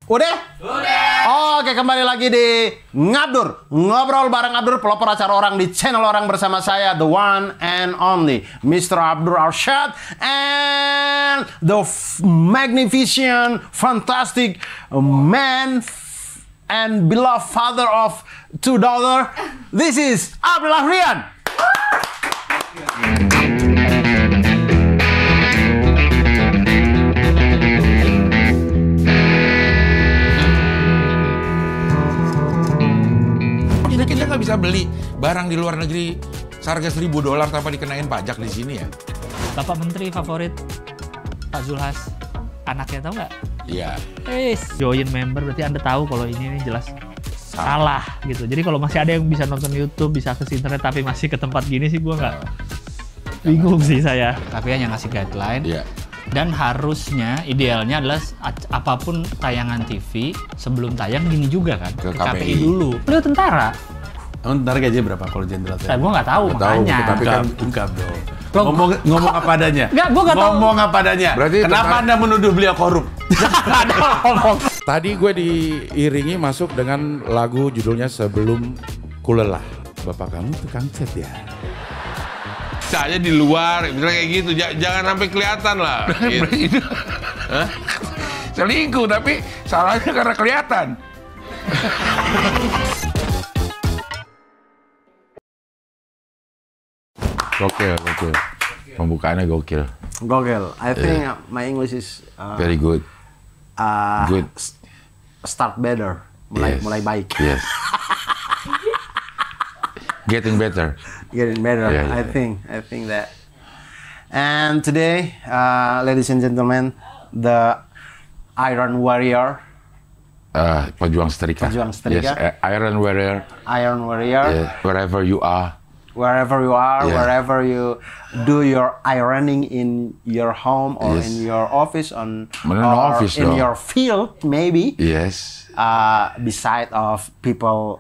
Udah? Udah. Oke, kembali lagi di Ngabdur. Ngobrol bareng Abdur, pelopor acara orang di channel orang bersama saya, the one and only Mr. Abdur Arsyad, and the magnificent, fantastic man and beloved father of two daughters. This is Abdullah Rian. Kita nggak bisa beli barang di luar negeri seharga $1.000 tanpa dikenain pajak di sini ya. Bapak Menteri favorit Pak Zulhas, anaknya tahu nggak? Iya. Join member berarti Anda tahu kalau ini jelas salah gitu. Jadi kalau masih ada yang bisa nonton YouTube, bisa ke internet tapi masih ke tempat gini sih gua nggak bingung sih saya. Tapi yang ngasih guideline. Iya. Dan harusnya idealnya adalah apapun tayangan TV sebelum tayang gini juga kan Ke KPI dulu. Beliau tentara. Ntar gaji berapa kalau jenderal? Saya gua nggak tahu makanya. Tapi kan ungkap dong. Ngomong apa adanya. Nggak, gua nggak tahu. Ngomong apa adanya. Berarti kenapa Anda menuduh beliau korup? Nggak ada ngomong. Tadi gue diiringi masuk dengan lagu judulnya Sebelum Kulelah. Bapak kamu tukang cat ya? Saya di luar, misalnya kayak gitu, jangan sampai kelihatan lah. Gitu. Selingkuh, tapi salahnya karena kelihatan. Gokil. Pembukaannya gokil. Gokil. I think my English is Very good. Good. Start better. Mulai baik. Yes. Getting better. Getting better. Yeah. I think that. And today, ladies and gentlemen, the Iron Warrior. Pejuang setrika. Pejuang setrika. Yes, Iron Warrior. Iron Warrior. Yeah, wherever you are. Wherever you are, Yeah. wherever you do your ironing in your home or Yes. in your office, Office, in dong. your field, maybe. Yes. Beside of people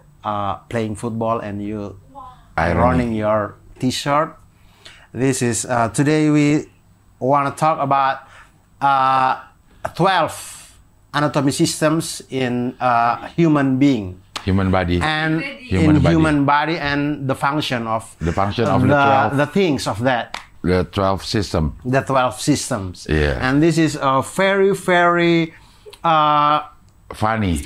playing football and you Ironing. ironing your t-shirt. This is today we want to talk about 12 anatomy systems in human being. Human body. And Human in body. human body and the function of The function of the 12. the things of that, The 12 system. the 12 systems. Yeah. And this is a very Funny.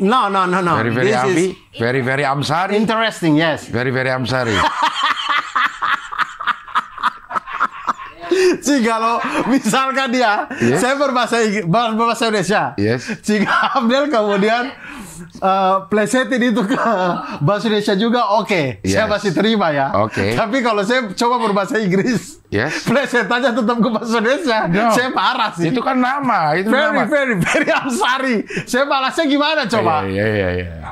no. Very This is happy. Very Amsari. interesting. Yes. Very Amsari. Si kalau misalkan dia, Yes. saya berbahasa Indonesia. Yes. Jika Abdel kemudian plesetin itu ke bahasa Indonesia juga, oke. Yes. Saya masih terima ya. Oke. Tapi kalau saya coba berbahasa Inggris, Yes. plesetannya tetap ke bahasa Indonesia. No. Saya marah sih. Itu kan nama. Itu nama. very Amsari. Saya balasnya gimana coba? Iya.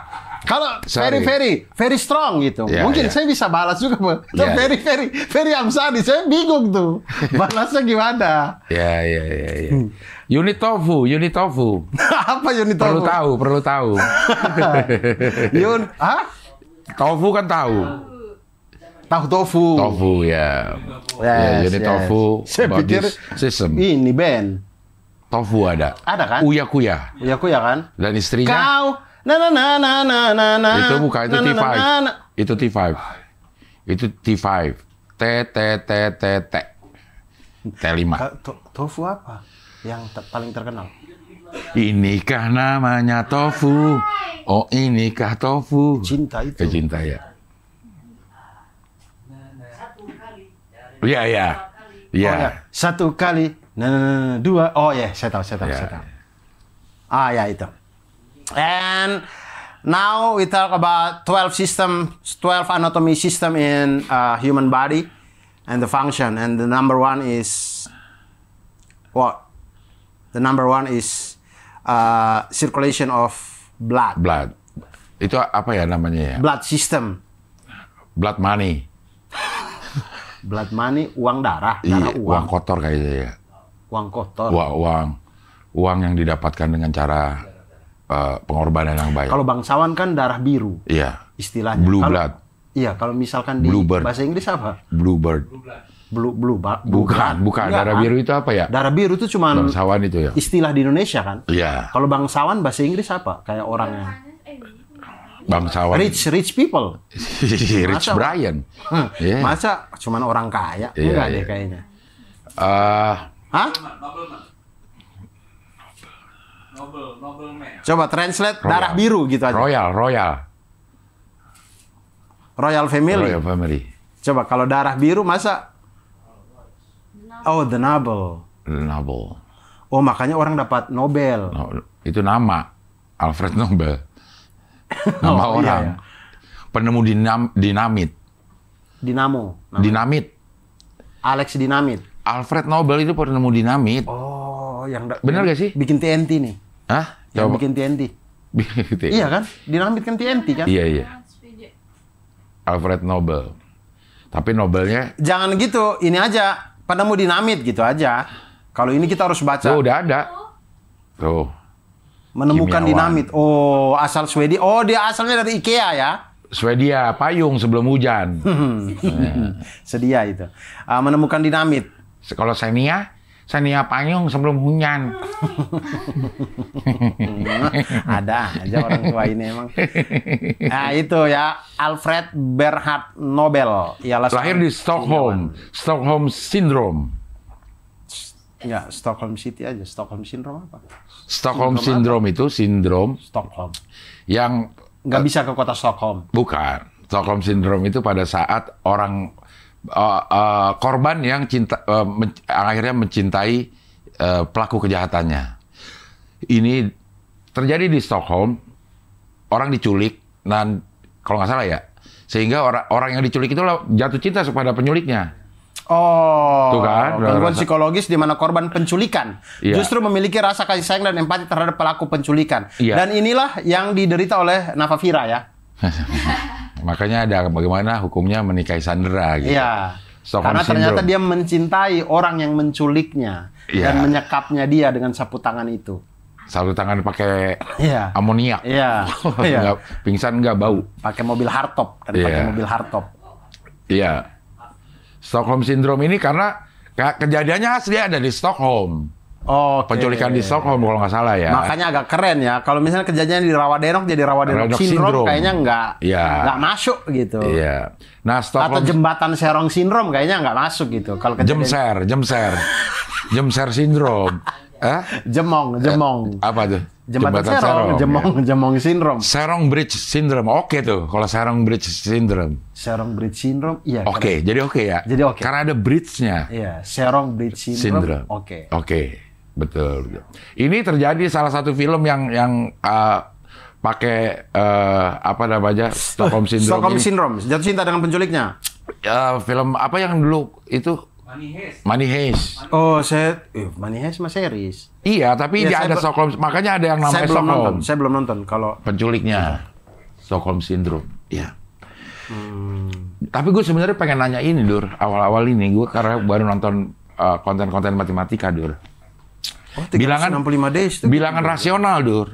Kalau Sorry. very strong gitu. Ya, Mungkin ya. saya bisa balas juga, Pak. Ya. Very Amsari. Saya bingung tuh. Balasnya gimana? Ya. Unit tofu. Apa unit tofu? Perlu tahu. Tofu kan tahu. Tahu tofu. Tofu ya. Yes, Unit yes. tofu. Saya about pikir this system. ini band. Tofu ada. Ada kan? Uya. Ya aku ya kan? Dan istrinya. Kau na. Itu bukan, itu Na, na, T5. na, na. Itu T5. Itu T5. T. T5. Tofu apa? Yang paling terkenal? Inikah namanya tofu? Oh, inikah tofu? Cinta itu. Cinta ya. Iya. Oh, ya. Satu kali. Nah, dua. Oh ya, saya tahu. Ya. Ah ya itu. And now we talk about 12 anatomy system in human body and the function. And the number one is what? The number one is circulation of blood. Blood. Itu apa ya namanya ya? Blood system. Blood money. Blood money, uang darah. Iya, Uang. uang kotor kayaknya ya. Uang kotor. Uang yang didapatkan dengan cara pengorbanan yang baik. Kalau bangsawan kan darah biru. Iya. Istilahnya. Blue Kalau- blood. Iya, kalau misalkan di Bluebird. bahasa Inggris apa? Bluebird. Bukan. Enggak, Darah kan? biru itu apa ya? Darah biru itu cuma Bangsawan itu ya. istilah di Indonesia kan. Iya. Kalau bangsawan bahasa Inggris apa? Kayak orang yang Bangsawan. rich people. Rich Masa, Brian. Iya. Masa cuman orang kaya? Iya, Enggak iya. deh kayaknya. Hah? Coba translate Royal. darah biru gitu aja. Royal Family. Coba kalau darah biru masa Oh, the Noble. Oh, makanya orang dapat Nobel. No, itu nama Alfred Nobel. Nama Oh, iya, orang. iya. Penemu dinamit. Dinamo. Dinamit. Alex Dinamit. Alfred Nobel itu penemu dinamit. Oh, yang Bener gak sih? bikin TNT nih. Hah? Yang Coba. bikin TNT. Iya kan? Dinamit kan TNT kan? Iya. Alfred Nobel. Tapi Nobelnya Jangan gitu, ini aja penemu dinamit gitu aja. Kalau ini kita harus baca tuh udah ada. Tuh. menemukan Kimiawan. dinamit. Oh, asal Swedia. Oh, dia asalnya dari IKEA ya. Swedia, payung sebelum hujan. Sedia itu. Menemukan dinamit. Kalau Xenia payung sebelum hujan. Ada aja orang tua ini emang. Nah, itu ya Alfred Bernhard Nobel. Ialah Lahir di Stockholm. Stockholm Syndrome. Enggak, Stockholm City aja. Stockholm Syndrome apa? Stockholm Syndrome itu sindrom Stockholm. yang Nggak bisa ke kota Stockholm. bukan. Stockholm Syndrome itu pada saat orang korban yang akhirnya mencintai pelaku kejahatannya. Ini terjadi di Stockholm, orang diculik, dan kalau nggak salah ya, sehingga orang yang diculik itu jatuh cinta kepada penyuliknya. Oh, Tuh kan, gangguan rasa- psikologis di mana korban penculikan Iya. justru memiliki rasa kasih sayang dan empati terhadap pelaku penculikan. Iya. Dan inilah yang diderita oleh Nava Fira ya. Makanya ada bagaimana hukumnya menikahi Sandra gitu. Iya. Stockholm Karena ternyata Syndrome. dia mencintai orang yang menculiknya Iya. dan menyekapnya dia dengan sapu tangan itu. Satu tangan pakai Iya. amoniak. Iya. Iya. Nggak, pingsan nggak bau. Pakai mobil hardtop dan Iya. pakai mobil hardtop. Iya. Stockholm Syndrome ini karena kejadiannya asli ada di Stockholm. Oke. Penculikan di Stockholm kalau nggak salah ya. Makanya agak keren ya. Kalau misalnya kejadian di Rawadenok jadi Rawadenok Rawadenok Syndrome, Syndrome. kayaknya Iya. nggak masuk gitu. Iya. Nah, Atau Stockholm jembatan Serong Syndrome kayaknya nggak masuk gitu. Kalau kejadian Jemser Syndrome. Jemong. Apa tuh? Jembatan Serong, ya. Jemong Syndrome. Serong Bridge Syndrome. Oke tuh, kalau Serong Bridge Syndrome. Serong Bridge Syndrome, iya. Oke, keren. jadi oke ya. Jadi oke. Karena ada bridge-nya. Iya, Serong Bridge Syndrome. Oke. Oke, betul. Ini terjadi salah satu film yang pakai apa namanya Stockholm Syndrome. Stockholm ini. Syndrome, jatuh cinta dengan penculiknya. Film apa yang dulu itu? Money Heist. Oh, Money Heist mas series. Iya, tapi Iya, dia saya ada Stockholm. Makanya ada yang namanya Stockholm. Saya belum nonton. Kalau Penculiknya Stockholm Syndrome. Iya. Tapi gue sebenarnya pengen nanya ini, Dur. Awal-awal ini gue karena baru nonton konten-konten matematika, Dur. Bilangan 65 days itu. Bilangan rasional, Dur.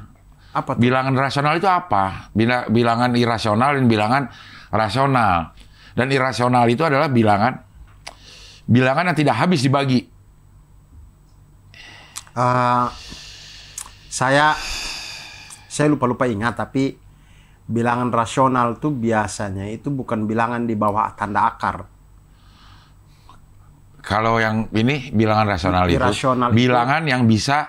Apa tuh? Bilangan rasional itu apa? Bilangan irasional dan bilangan rasional. Dan irasional itu adalah bilangan yang tidak habis dibagi. Saya lupa ingat, tapi bilangan rasional tuh biasanya itu bukan bilangan di bawah tanda akar. Kalau yang ini bilangan rasional Irasional itu bilangan yang bisa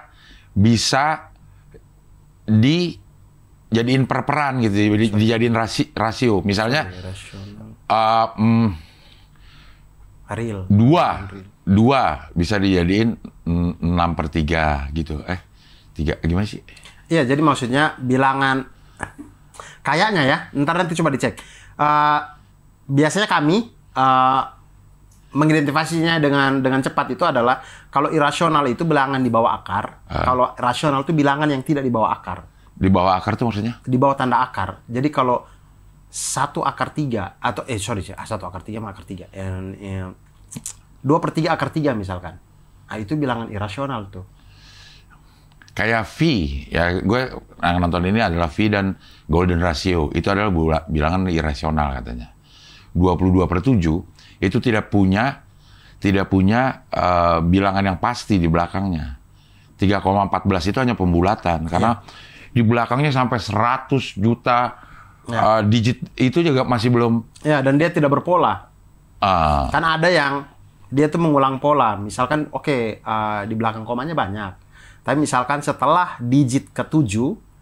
dijadiin perperan gitu, dijadiin rasio. Misalnya Real. dua bisa dijadiin 6/3 gitu. 3 gimana sih? Iya, jadi maksudnya bilangan kayaknya ya. Nanti coba dicek. Biasanya kami mengidentifikasinya dengan cepat itu adalah kalau irasional itu bilangan di bawah akar, kalau rasional itu bilangan yang tidak di bawah akar. Di bawah akar tuh maksudnya? Di bawah tanda akar. Jadi kalau 1/3 atau 1/3 sama akar 3. 2/3 akar 3 misalkan. Nah, itu bilangan irasional tuh. Kayak V, ya gue nonton ini adalah V dan golden ratio. Itu adalah bilangan irasional katanya. 22/7 itu tidak punya tidak punya bilangan yang pasti di belakangnya. 3,14 itu hanya pembulatan karena di belakangnya sampai 100 juta digit itu juga masih belum. Ya, dan dia tidak berpola. Kan ada yang dia tuh mengulang pola. Misalkan di belakang komanya banyak. Tapi misalkan setelah digit ke-7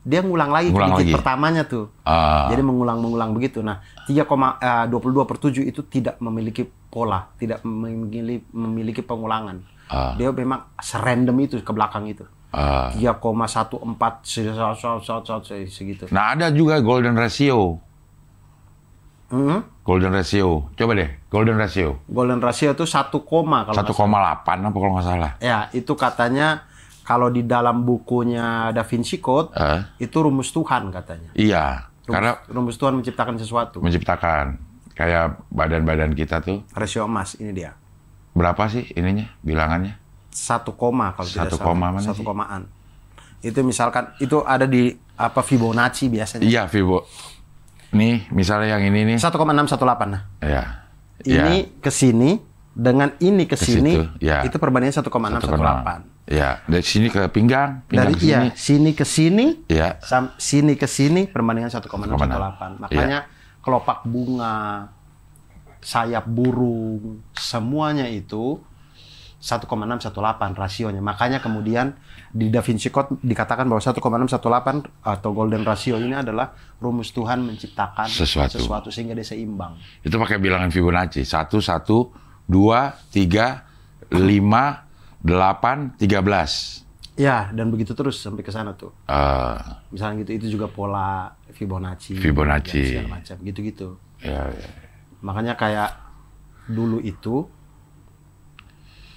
dia ngulang lagi ke digit pertamanya tuh. Jadi mengulang begitu. Nah, 3,22/7 itu tidak memiliki pola, tidak memiliki pengulangan. Dia memang serandom itu ke belakang itu. 3,14 segitu. Nah, ada juga golden ratio. Golden ratio. Coba deh, golden ratio. Golden ratio itu 1, kalau 1,8 apa kalau nggak salah. Ya, itu katanya kalau di dalam bukunya Da Vinci Code, itu rumus Tuhan katanya. Iya, karena rumus Tuhan menciptakan sesuatu. Menciptakan. Kayak badan-badan kita tuh. Rasio emas, ini dia. Berapa sih ininya, bilangannya? 1, kalau tidak 1, salah. mana 1 sih? komaan. Itu misalkan, itu ada di Fibonacci biasanya. Iya, Nih, misalnya yang ini nih. 1,618. Nah. Iya. Ini ke sini, dengan ini ke sini, ya. itu perbandingan 1,618. Ya, dari sini ke pinggang dari ke sini. Sini ke sini, ya. Sini ke sini, perbandingan 1,618. Makanya kelopak bunga, sayap burung, semuanya itu 1,618 rasionya. Makanya kemudian di Da Vinci Code dikatakan bahwa 1,618 atau golden ratio ini adalah rumus Tuhan menciptakan sesuatu sehingga dia seimbang. Itu pakai bilangan Fibonacci. 1, 1, 2, 3, 5, 8, 13. Ya, dan begitu terus sampai ke sana tuh. Misalnya gitu, itu juga pola Fibonacci. Segala macam, gitu-gitu. Ya. Makanya kayak dulu itu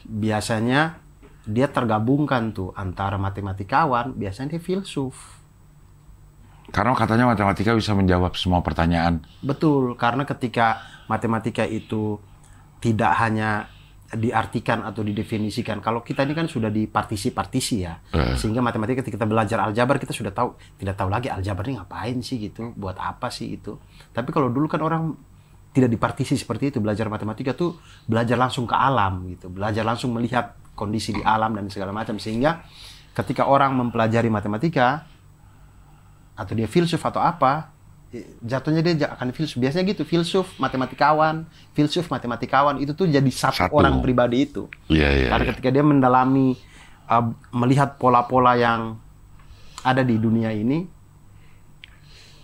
biasanya dia tergabungkan tuh antara matematikawan, biasanya dia filsuf. Karena katanya matematika bisa menjawab semua pertanyaan. Betul, karena ketika matematika itu tidak hanya diartikan atau didefinisikan. Kalau kita ini kan sudah di partisi-partisi ya. Sehingga matematika ketika kita belajar aljabar kita sudah tahu, tidak tahu lagi aljabar ini ngapain sih gitu, buat apa sih itu. Tapi kalau dulu kan orang tidak dipartisi seperti itu, belajar matematika tuh belajar langsung ke alam gitu, belajar langsung melihat kondisi di alam dan segala macam, sehingga ketika orang mempelajari matematika atau dia filsuf atau apa, jatuhnya dia akan filsuf. Biasanya gitu, filsuf matematikawan itu tuh jadi satu orang pribadi itu. Karena ketika dia mendalami, melihat pola-pola yang ada di dunia ini,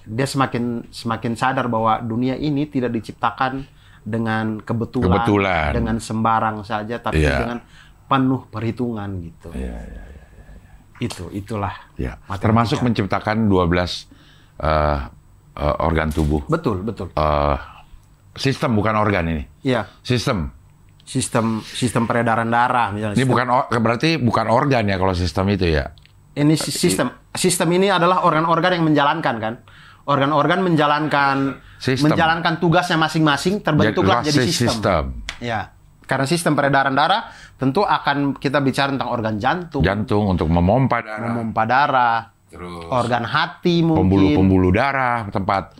dia semakin sadar bahwa dunia ini tidak diciptakan dengan kebetulan. Dengan sembarang saja, tapi dengan penuh perhitungan gitu. Itulah. Termasuk menciptakan 12 organ tubuh. Betul. Sistem bukan organ ini. Iya. Sistem peredaran darah misalnya. Ini berarti bukan organ ya kalau sistem itu ya. Ini sistem ini adalah organ-organ yang menjalankan kan. Organ-organ menjalankan tugasnya masing-masing, terbentuklah jadi sistem. Ya. Karena sistem peredaran darah tentu akan kita bicara tentang organ jantung. Jantung untuk memompa darah. Terus organ hati mungkin. Pembuluh darah, tempat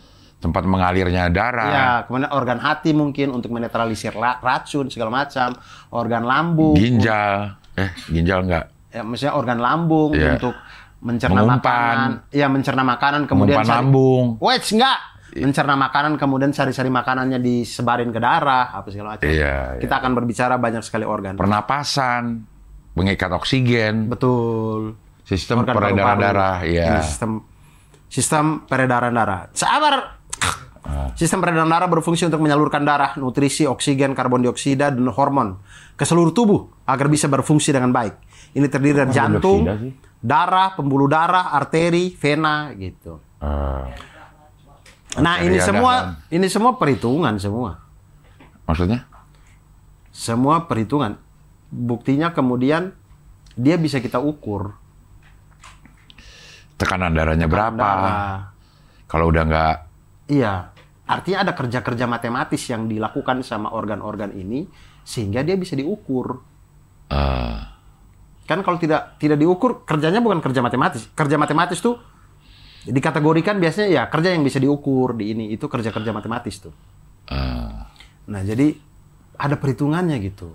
mengalirnya darah. Ya, kemudian organ hati mungkin untuk menetralisir racun segala macam. Organ lambung. Ginjal enggak. Ya, maksudnya organ lambung untuk mencerna makanan. Ya, mencerna makanan kemudian lambung. Enggak. Mencerna makanan kemudian sari-sari makanannya disebarin ke darah apa segala macam. Kita akan berbicara banyak sekali organ. Pernapasan, mengikat oksigen. Betul. Sistem peredaran darah, Sistem peredaran darah. Sistem peredaran darah berfungsi untuk menyalurkan darah, nutrisi, oksigen, karbon dioksida, dan hormon ke seluruh tubuh agar bisa berfungsi dengan baik. Ini terdiri dari jantung, darah, pembuluh darah, arteri, vena, gitu. Nah, ini semua perhitungan semua. Maksudnya? Semua perhitungan. Buktinya kemudian dia bisa kita ukur. Tekanan darahnya berapa? Kalau udah nggak... Iya. Artinya ada kerja-kerja matematis yang dilakukan sama organ-organ ini sehingga dia bisa diukur. Kan kalau tidak diukur, kerjanya bukan kerja matematis. Kerja matematis tuh dikategorikan biasanya ya kerja yang bisa diukur di ini. Itu kerja-kerja matematis tuh. Nah, jadi ada perhitungannya gitu.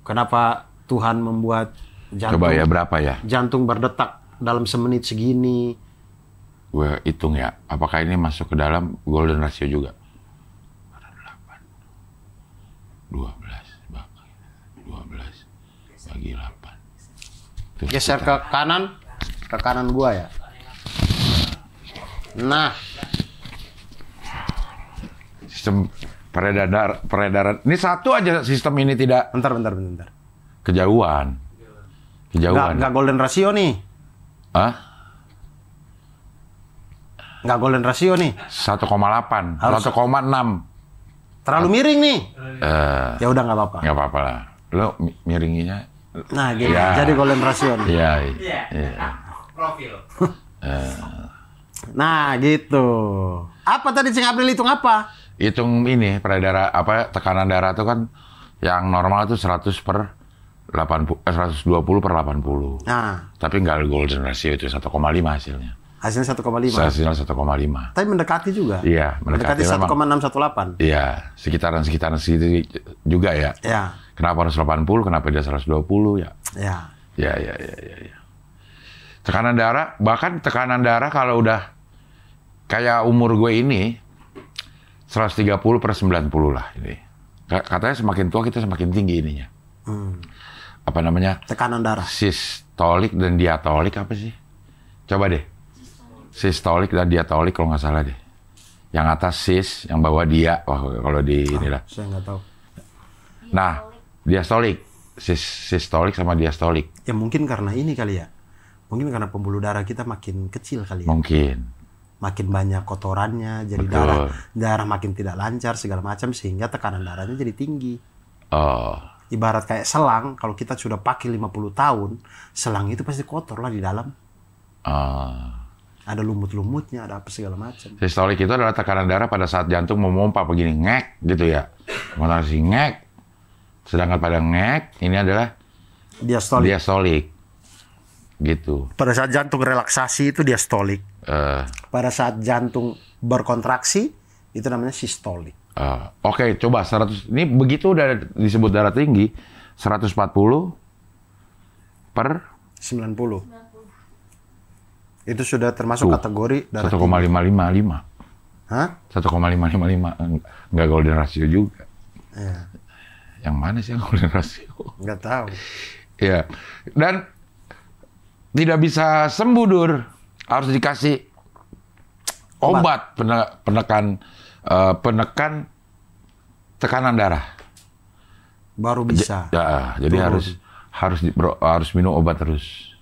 Kenapa Tuhan membuat jantung, Coba ya, berapa ya? jantung berdetak dalam semenit segini? Gue hitung ya, apakah ini masuk ke dalam golden ratio juga? 12 bagi 8. Geser ke kanan gua ya. Nah, sistem peredaran ini satu aja sistem ini tidak bentar. kejauhan. Nggak golden ratio nih. Hah? Nggak golden ratio nih. 1,8, Harus- 1,6. Terlalu miring nih. Ya udah nggak apa-apa. Nggak apa-apa lah. Lo miringinya. Nah, gitu. Ya. Jadi golden ratio nih. Iya. Profil. Nah, gitu. Apa tadi Cing April hitung apa? Hitung ini tekanan darah itu kan yang normal itu 100 per 80, 120 per 80. Nah, Tapi nggak golden ratio itu 1,5 hasilnya. hasilnya 1,5. Hasilnya 1,5. Tapi mendekati juga. Iya, mendekati memang. 1,618. Iya, sekitaran segitu juga ya. Ya, Kenapa harus 80? Kenapa dia 120 ya? ya. Ya. Tekanan darah, bahkan tekanan darah kalau udah kayak umur gue ini 130 per 90 lah ini. Katanya semakin tua kita semakin tinggi ininya. Apa namanya? Tekanan darah. Sistolik dan diatolik apa sih? Coba deh. Sistolik dan diatolik kalau nggak salah deh. Yang atas sis, yang bawah dia. Wah, kalau di inilah. Saya nggak tahu. Nah, diastolik. Sistolik sama diastolik. Ya mungkin karena ini kali ya. Mungkin karena pembuluh darah kita makin kecil kali ya. Mungkin. Makin banyak kotorannya, jadi Betul. darah makin tidak lancar segala macam sehingga tekanan darahnya jadi tinggi. Oh, Ibarat kayak selang, kalau kita sudah pakai 50 tahun, selang itu pasti kotor lah di dalam. Ada lumut-lumutnya, ada apa segala macam. sistolik itu adalah tekanan darah pada saat jantung memompa begini, ngek gitu ya. Mengenai ngek. Sedangkan pada ngek, ini adalah Diastolik. diastolik. Gitu. Pada saat jantung relaksasi itu diastolik. Pada saat jantung berkontraksi itu namanya sistolik. Oke, coba 100. Ini begitu udah disebut darah tinggi, 140 per 90. Itu sudah termasuk kategori darah 1,555. Hah? 1,555. Nggak golden ratio juga. Ya, Yang mana sih yang golden ratio? nggak tahu. Ya. Dan tidak bisa sembuh, Dur. Harus dikasih obat penekan tekanan darah. Baru bisa. Ya, jadi harus minum obat terus.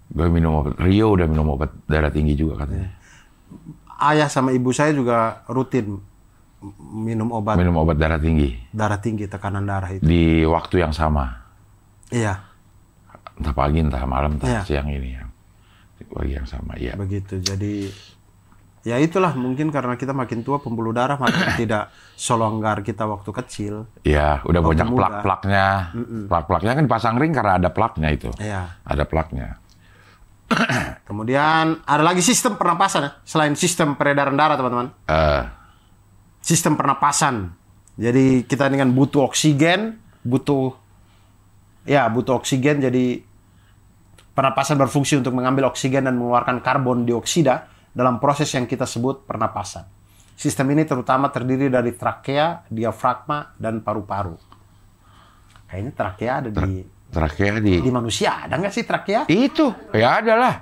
Gue minum obat. Rio udah minum obat darah tinggi juga katanya. Ayah sama ibu saya juga rutin minum obat Minum obat darah tinggi darah tinggi, tekanan darah itu. di waktu yang sama. Iya, Entah pagi, entah malam, entah Iya. siang ini ya. Di pagi yang sama, ya. begitu. Jadi ya itulah mungkin karena kita makin tua pembuluh darah makin tidak selonggar kita waktu kecil. Ya, udah Waktu banyak muda. plak-plaknya. Plak-plaknya kan dipasang ring karena ada plaknya itu. Iya. Ada plaknya. Kemudian ada lagi sistem pernapasan ya, selain sistem peredaran darah teman-teman. Sistem pernapasan. Jadi kita ini kan butuh oksigen, butuh oksigen. Jadi pernapasan berfungsi untuk mengambil oksigen dan mengeluarkan karbon dioksida dalam proses yang kita sebut pernapasan. Sistem ini terutama terdiri dari trakea, diafragma, dan paru-paru. Kayaknya trakea ada Trakea di manusia. Ada nggak sih trakea? Itu, ya ada lah.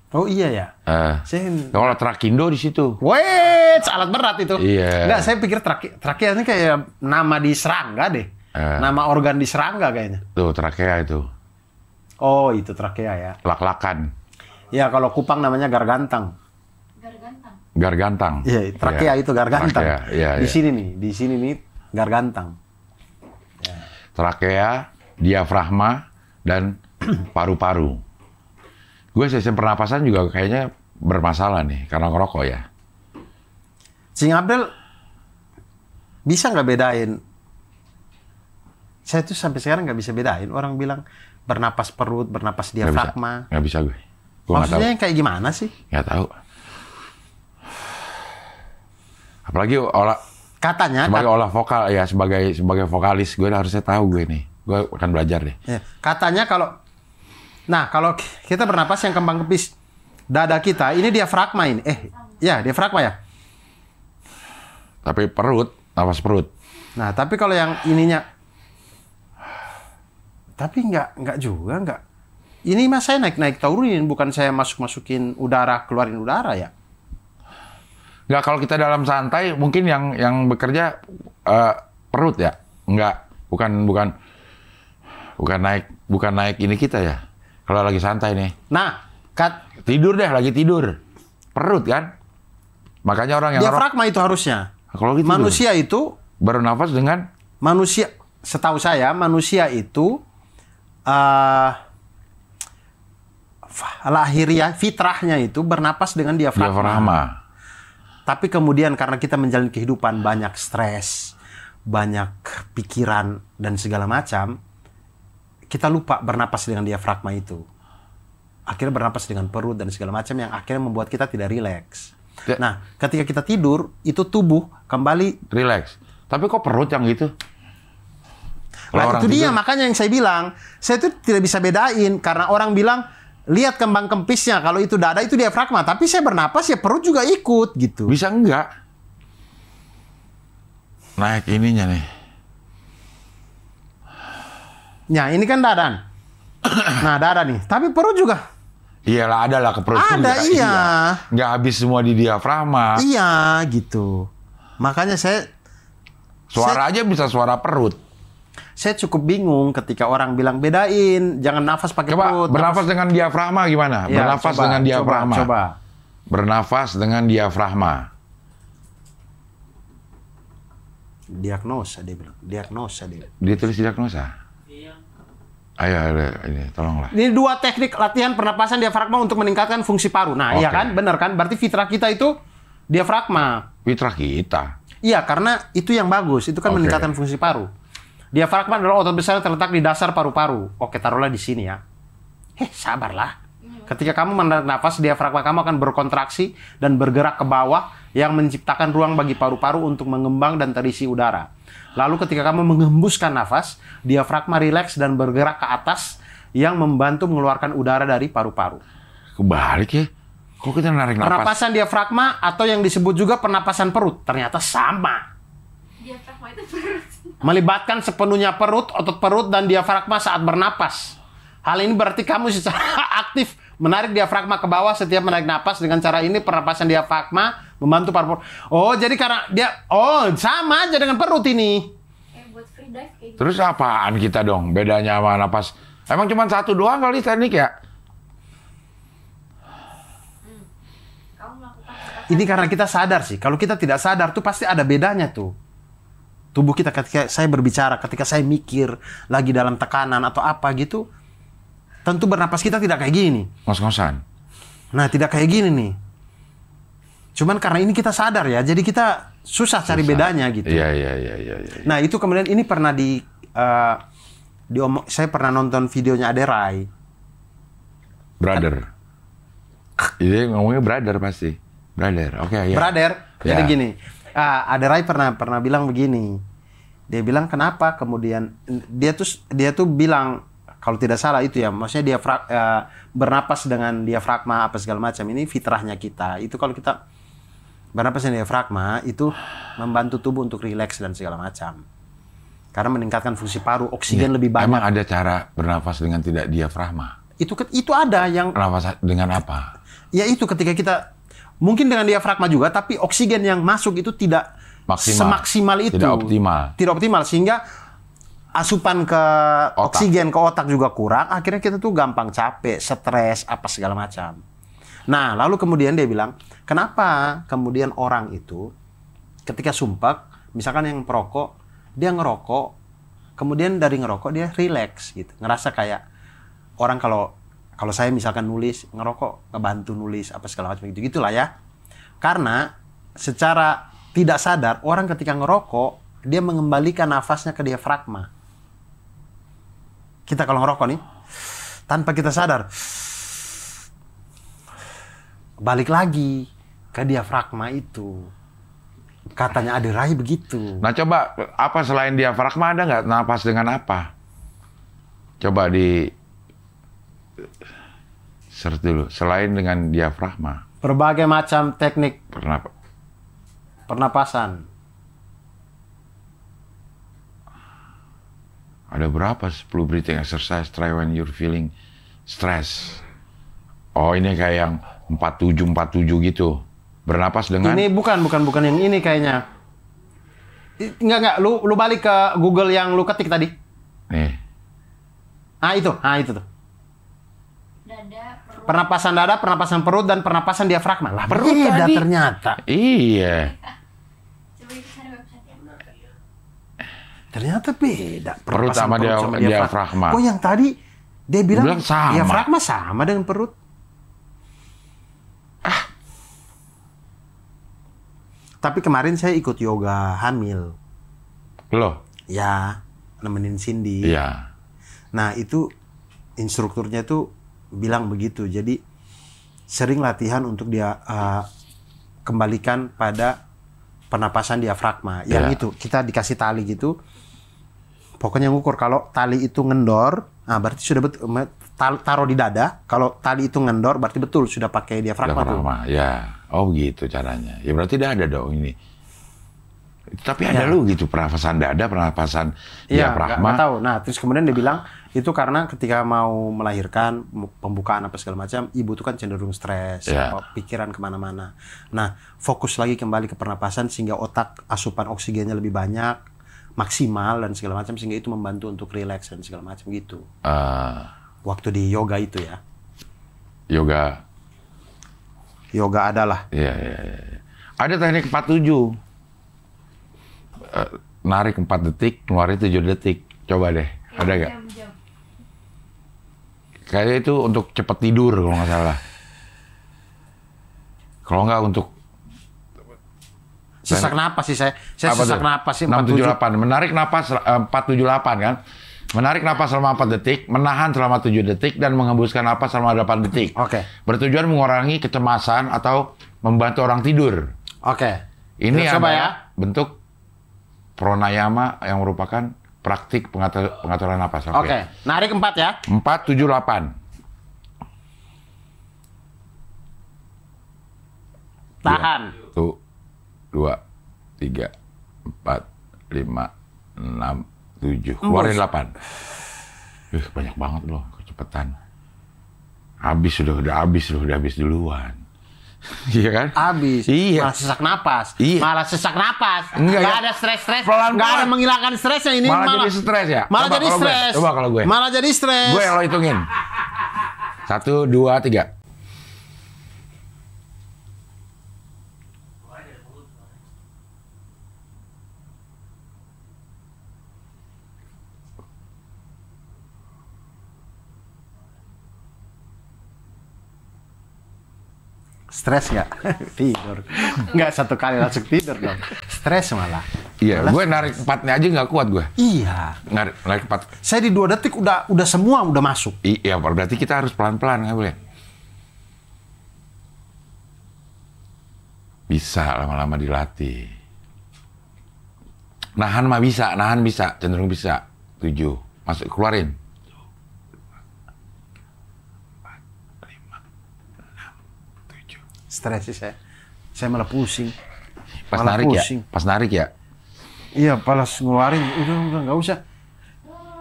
Oh iya ya. Saya Kalau trakindo di situ. wait, alat berat itu. Iya. Enggak, saya pikir trakea ini kayak nama di serangga deh. Nama organ di serangga kayaknya. Tuh, trakea itu. Oh, itu trakea ya. Lak-lakan. Ya, kalau kupang namanya gargantang. Gargantang. Iya, trakea itu gargantang. Trakea, iya, Di iya. di sini nih gargantang. Trakea, diafragma, dan paru-paru. Gue sistem pernapasan juga kayaknya bermasalah nih, karena ngerokok ya. Cing Abdel, bisa nggak bedain? Saya tuh sampai sekarang nggak bisa bedain. Orang bilang bernapas perut, bernapas diafragma. Nggak bisa gue. Gue nggak tahu. Maksudnya yang kayak gimana sih? Nggak tahu. Apalagi katanya sebagai olah vokal ya, sebagai vokalis gue harusnya tahu gue nih. Gue akan belajar deh. Ya, katanya kalau kita bernapas yang kembang kempis dada kita ini diafragma ini. Ya diafragma ya. Tapi perut, nafas perut. Nah, tapi kalau yang ininya, tapi nggak juga, nggak. Ini mas saya naik turunin, bukan saya masukin udara, keluarin udara ya. Nggak, kalau kita dalam santai, mungkin yang bekerja perut ya. Nggak, bukan naik ini kita ya. Kalau lagi santai nih. Nah, tidur deh, lagi tidur. Perut kan? Makanya orang yang diafragma itu harusnya. Kalau gitu manusia itu bernafas dengan setahu saya manusia itu lahiriah fitrahnya itu bernapas dengan diafragma. Tapi kemudian karena kita menjalani kehidupan banyak stres, banyak pikiran dan segala macam, kita lupa bernapas dengan diafragma itu. Akhirnya bernapas dengan perut dan segala macam yang akhirnya membuat kita tidak rileks. Nah, ketika kita tidur, itu tubuh kembali rileks. Tapi kok perut yang gitu? Nah, itu dia makanya yang saya bilang, saya itu tidak bisa bedain karena orang bilang lihat kembang kempisnya, kalau itu dada itu diafragma, tapi saya bernapas ya perut juga ikut gitu. Bisa enggak? Naik ininya nih. Ya, ini kan dada. Nah, dada nih, tapi perut juga. Iyalah, ada lah ke perut. Ada, iya. Nggak habis semua di diafragma. Iya, gitu. Makanya suara aja bisa suara perut. Saya cukup bingung ketika orang bilang bedain, jangan nafas pakai perut. Bernafas dengan diafragma gimana? Ya, bernafas dengan diafragma. Coba. Bernafas dengan diafragma. Diagnosa dia bilang. Diagnosa dia. Dia tulis diagnosa. Ayo, ini tolonglah. Ini 2 teknik latihan pernapasan diafragma untuk meningkatkan fungsi paru. Nah, iya kan? Benar kan? Berarti fitrah kita itu diafragma. Fitrah kita? Iya, karena itu yang bagus. Itu kan meningkatkan fungsi paru. Diafragma adalah otot besar yang terletak di dasar paru-paru. Oke, taruhlah di sini ya. Sabarlah. Ketika kamu menarik nafas, diafragma kamu akan berkontraksi dan bergerak ke bawah yang menciptakan ruang bagi paru-paru untuk mengembang dan terisi udara. Lalu ketika kamu mengembuskan nafas, diafragma rileks dan bergerak ke atas yang membantu mengeluarkan udara dari paru-paru. Kebalik ya? Kok kita narik nafas? Pernapasan diafragma atau yang disebut juga pernapasan perut ternyata sama. Diafragma itu perut. Melibatkan sepenuhnya perut, otot perut, dan diafragma saat bernapas. Hal ini berarti kamu secara aktif menarik diafragma ke bawah setiap menarik napas. Dengan cara ini pernapasan diafragma membantu paru-paru. Oh, jadi karena sama aja dengan perut ini. Buat free dive kayak gitu. Terus apaan kita dong? Bedanya sama napas? Emang cuma satu doang kali teknik ya? Kamu melakukan Ini karena kita sadar sih. Kalau kita tidak sadar tuh pasti ada bedanya tuh. Tubuh kita ketika saya berbicara, ketika saya mikir, lagi dalam tekanan atau apa gitu, tentu bernapas kita tidak kayak gini. Ngos-ngosan. Nah, tidak kayak gini nih. Cuman karena ini kita sadar ya, jadi kita susah cari bedanya gitu. Iya. Nah, itu kemudian ini pernah saya pernah nonton videonya Aderai. Brother. Ini ngomongnya brother pasti. Brother, oke ya. Brother, jadi Ya. gini. Aderai pernah bilang begini. Dia bilang kenapa kemudian dia tuh bilang kalau tidak salah itu ya, maksudnya bernapas dengan diafragma apa segala macam ini fitrahnya kita. Itu kalau kita bernapas dengan diafragma itu membantu tubuh untuk rileks dan segala macam. Karena meningkatkan fungsi paru, oksigen lebih banyak. Emang ada cara bernafas dengan tidak diafragma? Itu ada yang Bernafas dengan apa? ya itu ketika kita mungkin dengan diafragma juga, tapi oksigen yang masuk itu tidak semaksimal itu. Tidak optimal. Tidak optimal sehingga asupan ke oksigen ke otak juga kurang. Akhirnya kita tuh gampang capek, stres, apa segala macam. Nah, lalu kemudian dia bilang, kenapa kemudian orang itu ketika sumpah, misalkan yang perokok, dia ngerokok, kemudian dari ngerokok dia rileks gitu, ngerasa kayak orang kalau saya misalkan nulis, ngerokok, ngebantu nulis apa segala macam gitu gitulah ya. Karena secara tidak sadar orang ketika ngerokok dia mengembalikan nafasnya ke diafragma. Kita kalau ngerokok nih, tanpa kita sadar, balik lagi ke diafragma itu. Katanya Adi Rai begitu. Nah coba, apa selain diafragma ada nggak napas dengan apa? Coba di search dulu. Selain dengan diafragma. Berbagai macam teknik pernapasan. Ada berapa? 10 breathing exercise. Try when you're feeling stress. Oh ini kayak yang 47 gitu. Bernapas dengan... Ini bukan yang ini kayaknya. Enggak, lu balik ke Google yang lu ketik tadi. Nih. Itu tuh. Dada, perut. Pernapasan dada, pernapasan perut, dan pernapasan diafragma. Lah, Perut beda tadi. ternyata. Iya. Coba itu sana website-nya. Ternyata beda. Perut sama diafragma. Oh, yang tadi dia bilang sama. diafragma sama dengan perut. Tapi kemarin saya ikut yoga hamil. Loh? Ya, nemenin Cindy. Iya. Nah, itu instrukturnya tuh bilang begitu. Jadi sering latihan untuk dia kembalikan pada pernapasan diafragma. Yang itu kita dikasih tali gitu. Pokoknya ngukur kalau tali itu ngendor, berarti sudah betul. Taruh di dada. Kalau tali itu ngendor, berarti betul sudah pakai diafragma tuh. Ya. Oh begitu caranya. Ya berarti dah ada dong ini. Tapi ada lu gitu pernapasan dada, pernapasan diafragma. Nggak tahu. Nah, terus kemudian dia bilang itu karena ketika mau melahirkan, pembukaan apa segala macam, ibu tuh kan cenderung stres, pikiran kemana-mana. Nah, fokus lagi kembali ke pernapasan sehingga otak asupan oksigennya lebih banyak, maksimal dan segala macam, sehingga itu membantu untuk rileks dan segala macam gitu. Waktu di yoga itu ya. Yoga adalah. Iya. Ada teknik 47. Narik 4 detik, keluarin 7 detik. Coba deh, ada nggak? Kayaknya itu untuk cepat tidur kalau nggak salah. Kalau nggak untuk sesak napas sih saya sesak napas sih 678. Menarik napas 478 kan? Menarik napas selama 4 detik, menahan selama 7 detik, dan menghembuskan napas selama 8 detik. Oke. Bertujuan mengurangi kecemasan atau membantu orang tidur. Oke. Ini coba ya. Bentuk pranayama yang merupakan praktik pengaturan napas. Oke. Narik 4 ya. 478. Tahan. 1, 2, 3, 4, 5, 6, 7. Keluarin 8. Banyak banget loh, kecepatan. Udah habis duluan. Iya kan? Habis. Iya. Malah sesak napas. Iya. Malah sesak napas. Enggak ya. Ada stres-stres. Pelan-pelan. Nggak ada menghilangkan stresnya ini. Malah jadi stres ya? Malah jadi stres. Coba kalau gue. Malah jadi stres. Gue lo hitungin. 1, 2, 3. Stres nggak? Tidur. Nggak satu kali langsung tidur dong. Stres malah. Iya, gue narik 4-nya aja nggak kuat gue. Iya. Narik 4. Saya di 2 detik udah semua udah masuk. Iya, berarti kita harus pelan-pelan, nggak boleh. Bisa lama-lama dilatih. Nahan bisa, cenderung bisa. 7. Masuk, keluarin. Stres sih saya. Saya malah pusing. Pas narik ya? Iya, pas ngeluarin udah nggak usah.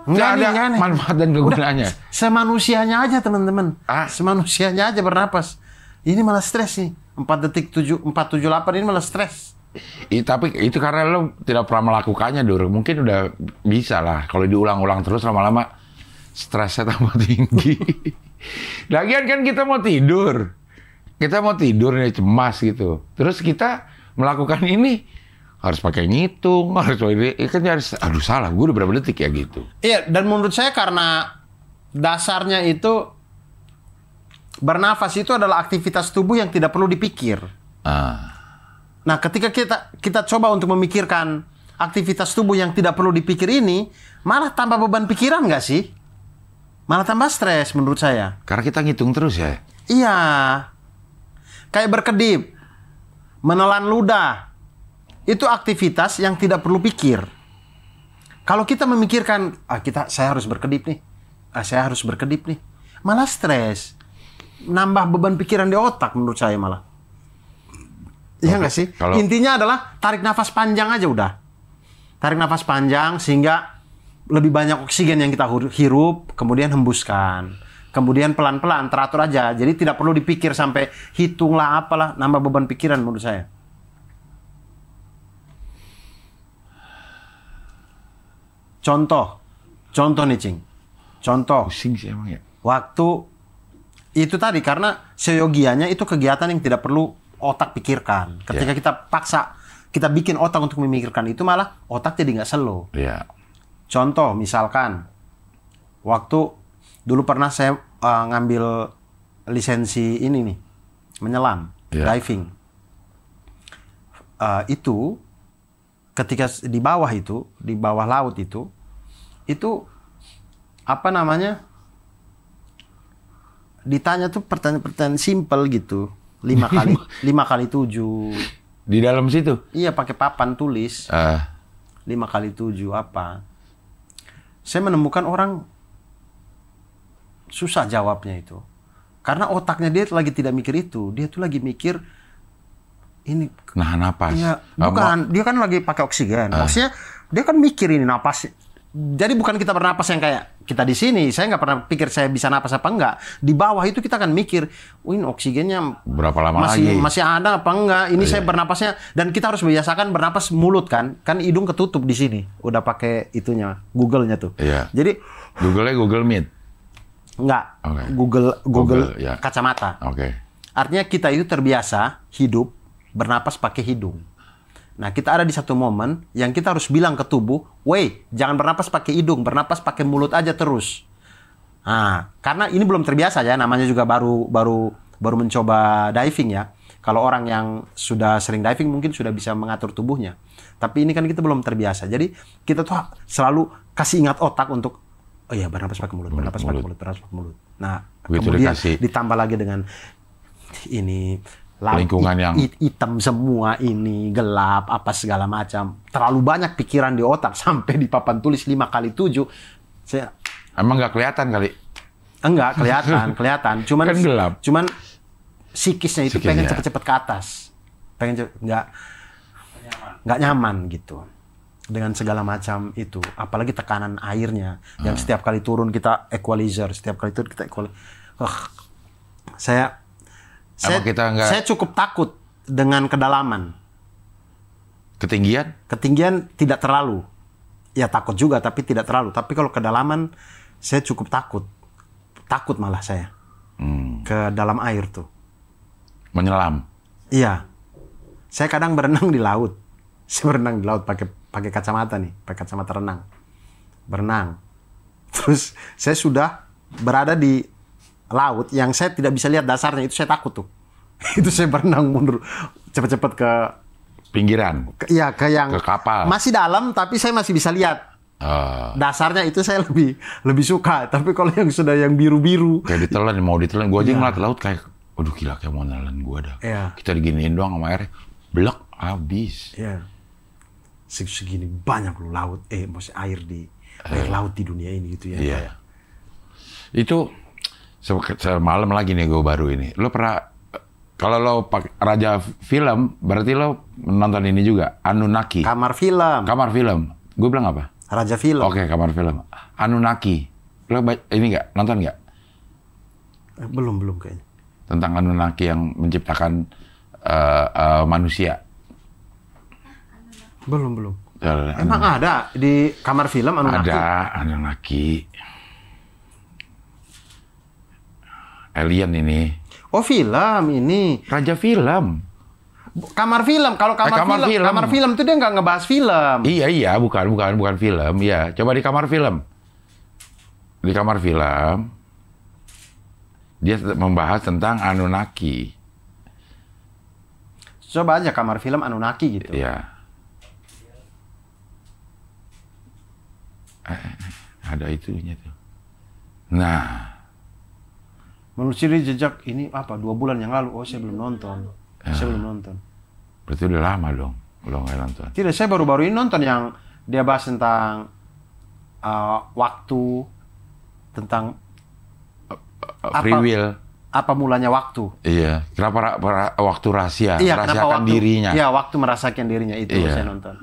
Nggak ada manfaat dan kegunaannya. Semanusianya aja teman-teman. Semanusianya aja bernapas. Ini malah stres nih. 478 ini malah stres. Tapi itu karena lo tidak pernah melakukannya, Dur. Mungkin udah bisa lah. Kalau diulang-ulang terus lama-lama stresnya tambah tinggi. Lagian kan kita mau tidur. Kita mau tidur nih, cemas gitu. Terus kita melakukan ini harus pakai ngitung, aduh salah, gue udah berapa detik ya gitu. Iya, dan menurut saya karena dasarnya itu bernafas itu adalah aktivitas tubuh yang tidak perlu dipikir. Nah, ketika kita coba untuk memikirkan aktivitas tubuh yang tidak perlu dipikir ini, malah tambah beban pikiran nggak sih? Malah tambah stres menurut saya. Karena kita ngitung terus ya? Iya. Kayak berkedip, menelan ludah, Itu aktivitas yang tidak perlu pikir. Kalau kita memikirkan, saya harus berkedip nih, saya harus berkedip nih, malah stres, nambah beban pikiran di otak menurut saya malah. Iya nggak sih? Intinya adalah tarik nafas panjang aja udah. Tarik nafas panjang sehingga lebih banyak oksigen yang kita hirup, kemudian hembuskan. Kemudian pelan-pelan, teratur aja. Jadi tidak perlu dipikir sampai hitunglah apalah, nambah beban pikiran menurut saya. Contoh nih Cing. Contoh. Pusing sih emang ya. Waktu itu tadi karena seyogianya itu kegiatan yang tidak perlu otak pikirkan. Ketika kita paksa, kita bikin otak untuk memikirkan itu malah otak jadi nggak slow. Iya. Contoh misalkan, waktu dulu pernah saya ngambil lisensi ini nih, menyelam, diving. Itu ketika di bawah laut itu apa namanya? Ditanya tuh pertanyaan-pertanyaan simpel gitu. 5 kali 7. Di dalam situ? Iya, pakai papan tulis. 5 kali 7 apa? Saya menemukan orang susah jawabnya itu. Karena otaknya dia lagi tidak mikir itu. Dia tuh lagi mikir ini nahan napas. Iya, bukan. Dia kan lagi pakai oksigen. Maksudnya dia kan mikir ini napas. Jadi bukan kita bernapas yang kayak kita di sini. Saya nggak pernah pikir saya bisa napas apa enggak. Di bawah itu kita akan mikir, ini oksigennya berapa lama masih ada apa enggak? Ini saya bernapasnya, dan kita harus membiasakan bernapas mulut kan hidung ketutup di sini. Udah pakai itunya, Google-nya tuh. Iya. Jadi Google-nya Google Meet. Enggak. Okay. Google ya. kacamata. Oke. Artinya kita itu terbiasa hidup bernapas pakai hidung. Nah, kita ada di satu momen yang kita harus bilang ke tubuh, "Woi, jangan bernapas pakai hidung, bernapas pakai mulut aja terus." Nah, karena ini belum terbiasa ya, namanya juga baru mencoba diving ya. Kalau orang yang sudah sering diving mungkin sudah bisa mengatur tubuhnya. Tapi ini kan kita belum terbiasa. Jadi, kita tuh selalu kasih ingat otak untuk bernapas pakai mulut, bernapas pakai mulut, bernapas pakai mulut. Nah, begitu kemudian ditambah lagi dengan ini lingkungan yang hitam semua, ini gelap apa segala macam, terlalu banyak pikiran di otak sampai di papan tulis 5 kali 7. Saya emang nggak kelihatan kali? Enggak kelihatan, cuman kan gelap. Cuman psikisnya itu pengen cepet-cepet ke atas, pengen nggak nyaman gitu dengan segala macam itu, apalagi tekanan airnya yang setiap kali turun kita equalizer, setiap kali turun kita equalizer. Saya cukup takut dengan kedalaman. Ketinggian tidak terlalu. Ya takut juga, tapi tidak terlalu. Tapi kalau kedalaman, saya cukup takut. Takut malah saya. Ke dalam air tuh. Menyelam? Iya. Saya kadang berenang di laut. Saya berenang di laut pakai kacamata nih. Pakai kacamata renang. Berenang. Terus saya sudah berada di laut yang saya tidak bisa lihat dasarnya, itu saya takut tuh. Itu saya berenang mundur cepet-cepet ke pinggiran. Ke yang ke kapal. Masih dalam tapi saya masih bisa lihat. Dasarnya itu saya lebih suka. Tapi kalau yang sudah yang biru-biru kayak mau ditelan, gua aja ngeliat laut kayak waduh gila kayak mau nelan gua dah. Kita diginiin doang sama airnya. Blek habis. Iya. Segini banyak loh laut, maksudnya air laut di dunia ini gitu ya. Iya. Itu semalam lagi nih gue baru ini. Lo pernah, kalau lo raja film, berarti lo nonton ini juga, Anunnaki. Kamar film. Gue bilang apa? Raja film. Oke, kamar film. Anunnaki. Lo ini nggak? Nonton nggak? Belum kayaknya. Tentang Anunnaki yang menciptakan manusia. Belum. Emang ada di kamar film Anunnaki? Ada Anunnaki. Alien ini. Oh, film ini. Raja film. Kamar film. Kalau kamar film itu dia nggak ngebahas film. Iya, bukan film. Iya, coba di kamar film. Di kamar film dia membahas tentang Anunnaki. Coba aja kamar film Anunnaki gitu. Iya. Ada itunya tuh. Nah, menelusuri jejak ini 2 bulan yang lalu. Oh, saya belum nonton. Saya belum nonton. Berarti udah lama dong. Belum nggak nonton. Tidak, saya baru-baru ini nonton yang dia bahas tentang waktu, tentang Free will. apa mulanya waktu. Iya. Kenapa waktu rahasia? Iya, Rahasiakan dirinya. Iya, waktu merasakan dirinya itu Iya. saya nonton.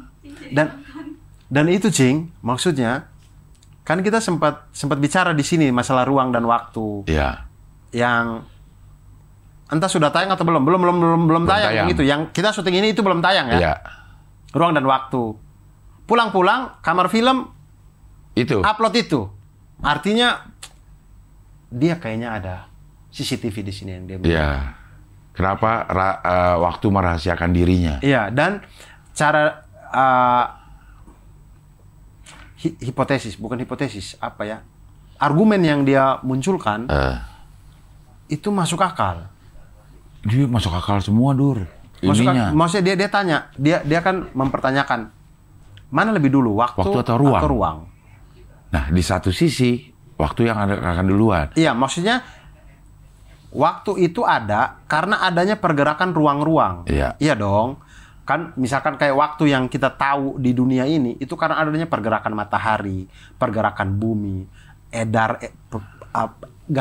Dan itu, Cing, maksudnya kan kita sempat bicara di sini masalah ruang dan waktu. Iya. Yang entah sudah tayang atau belum tayang itu. Yang kita syuting ini itu belum tayang ya. Iya. Ruang dan waktu. Pulang-pulang kamar film Itu. upload itu. Artinya dia kayaknya ada CCTV di sini yang dia bilang. Iya. Kenapa waktu merahasiakan dirinya? Iya, dan cara hipotesis apa ya? Argumen yang dia munculkan itu masuk akal. Dia masuk akal semua, Dur. Maksudnya dia tanya, dia kan mempertanyakan mana lebih dulu, waktu atau ruang? Nah, di satu sisi waktu yang akan duluan. Iya, maksudnya waktu itu ada karena adanya pergerakan ruang-ruang. Iya. Iya dong. Kan misalkan kayak waktu yang kita tahu di dunia ini itu karena adanya pergerakan matahari, pergerakan bumi,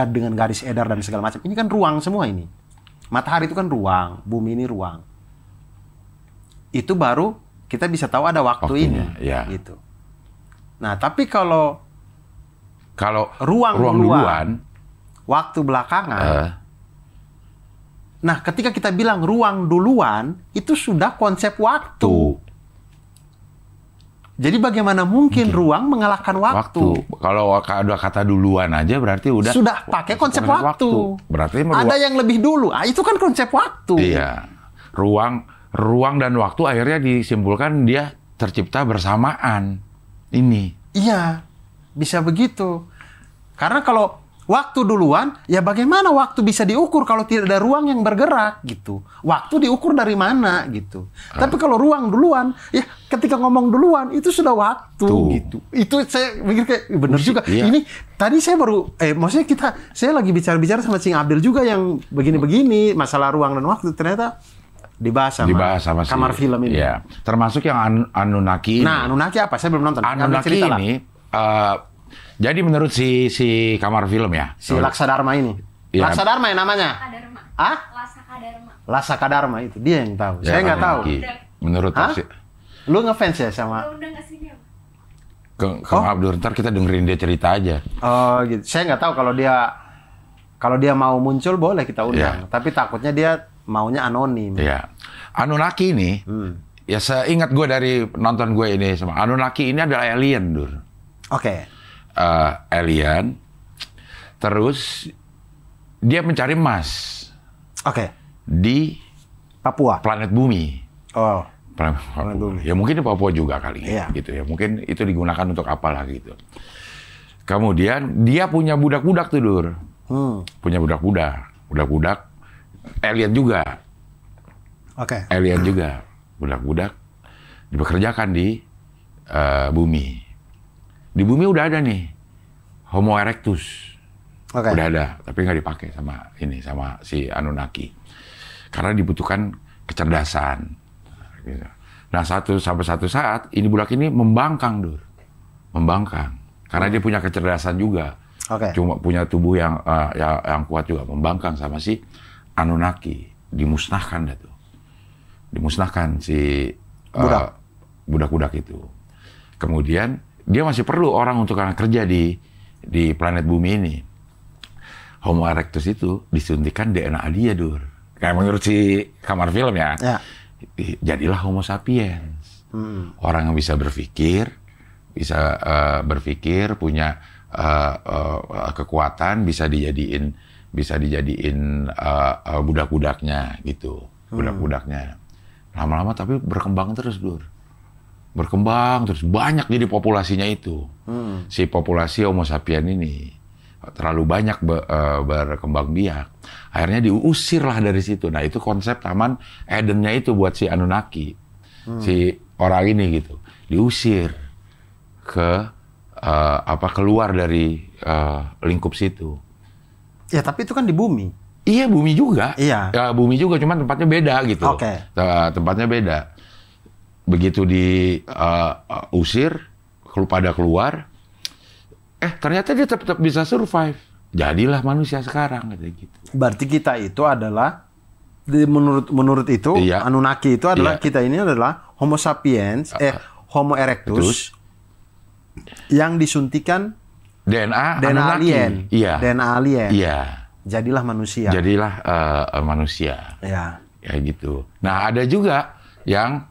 dengan garis edar dan segala macam. Ini kan ruang semua ini. Matahari itu kan ruang, bumi ini ruang. Itu baru kita bisa tahu ada waktu Waktunya, ini. ya. Gitu. Nah, tapi kalau ruang duluan, waktu belakangan. Nah, ketika kita bilang ruang duluan, itu sudah konsep waktu. Jadi bagaimana mungkin ruang mengalahkan waktu? Kalau ada kata duluan aja berarti Sudah pakai konsep waktu. Berarti ada yang lebih dulu. Itu kan konsep waktu. Iya. Ruang dan waktu akhirnya disimpulkan dia tercipta bersamaan. Ini. Iya. Bisa begitu. Karena kalau waktu duluan, ya bagaimana waktu bisa diukur kalau tidak ada ruang yang bergerak gitu. Waktu diukur dari mana gitu. Tapi kalau ruang duluan, ya ketika ngomong duluan itu sudah waktu gitu. Itu saya pikir kayak benar juga. Iya. Ini tadi saya baru maksudnya saya lagi bicara sama Cing Abdel juga yang begini-begini masalah ruang dan waktu, ternyata dibahas sama kamar film ini. Iya. Termasuk yang Anunnaki ini. Nah, Anunnaki apa? Saya belum nonton. Anunnaki ini jadi menurut si kamar film ya. Si Laksadharma ini. Ya. Laksadharma ya namanya? Kadarma. Ah? Lasakadarma. Lasakadarma itu. Dia yang tahu. Saya nggak tahu. Menurut Hah? si Lu ngefans ya sama? Udah nggak sini ya? Kang Abdur, ntar kita dengerin dia cerita aja. Oh gitu. Saya nggak tahu kalau dia mau muncul boleh kita undang. Ya. Tapi takutnya dia maunya anonim. Iya. Anunnaki ini, ya seingat gue dari nonton gue ini sama Anunnaki ini adalah alien, Dur. Oke. Alien. Terus dia mencari emas Oke. di Papua. planet bumi. Oh. Planet bumi. Ya mungkin di Papua juga kali Iya. gitu ya. Mungkin itu digunakan untuk apalah gitu. Kemudian dia punya budak-budak tuh, Dur. Punya budak-budak alien juga. Oke. Alien juga. Budak-budak dipekerjakan di bumi. Di bumi udah ada nih Homo erectus. Oke. Udah ada, tapi nggak dipakai sama si Anunnaki. Karena dibutuhkan kecerdasan. Gitu. Nah, sampai satu saat ini budak ini membangkang, Dur. Membangkang. Karena dia punya kecerdasan juga. Oke. Cuma punya tubuh yang kuat juga. Membangkang sama si Anunnaki. Dimusnahkan dah tuh. Dimusnahkan si budak-budak itu. Kemudian dia masih perlu orang untuk kerja di planet bumi ini. Homo erectus itu disuntikan DNA dia, Dur. Kayak menurut si kamar film ya. Jadilah Homo sapiens. Orang yang bisa berpikir, punya kekuatan, bisa dijadiin budak-budaknya gitu. Budak-budaknya. Lama-lama tapi berkembang terus, Dur. Berkembang terus, banyak jadi populasinya itu. Si populasi Homo sapiens ini terlalu banyak berkembang biak. Akhirnya diusir lah dari situ. Nah, itu konsep Taman Edennya itu buat si Anunnaki. Si orang ini gitu. Diusir keluar dari lingkup situ. Ya, tapi itu kan di bumi. Iya, bumi juga. Iya. Ya, bumi juga, cuman tempatnya beda gitu. Oke. Tempatnya beda. begitu diusir, pada keluar, ternyata dia tetap bisa survive. Jadilah manusia sekarang, gitu. Berarti kita itu adalah menurut itu Iya. Anunnaki itu adalah Iya. kita ini adalah Homo sapiens, Homo erectus yang disuntikan DNA DNA Anunnaki. alien. Iya. DNA alien. Iya. Jadilah manusia. Jadilah manusia. Ya. Ya gitu. Nah, ada juga yang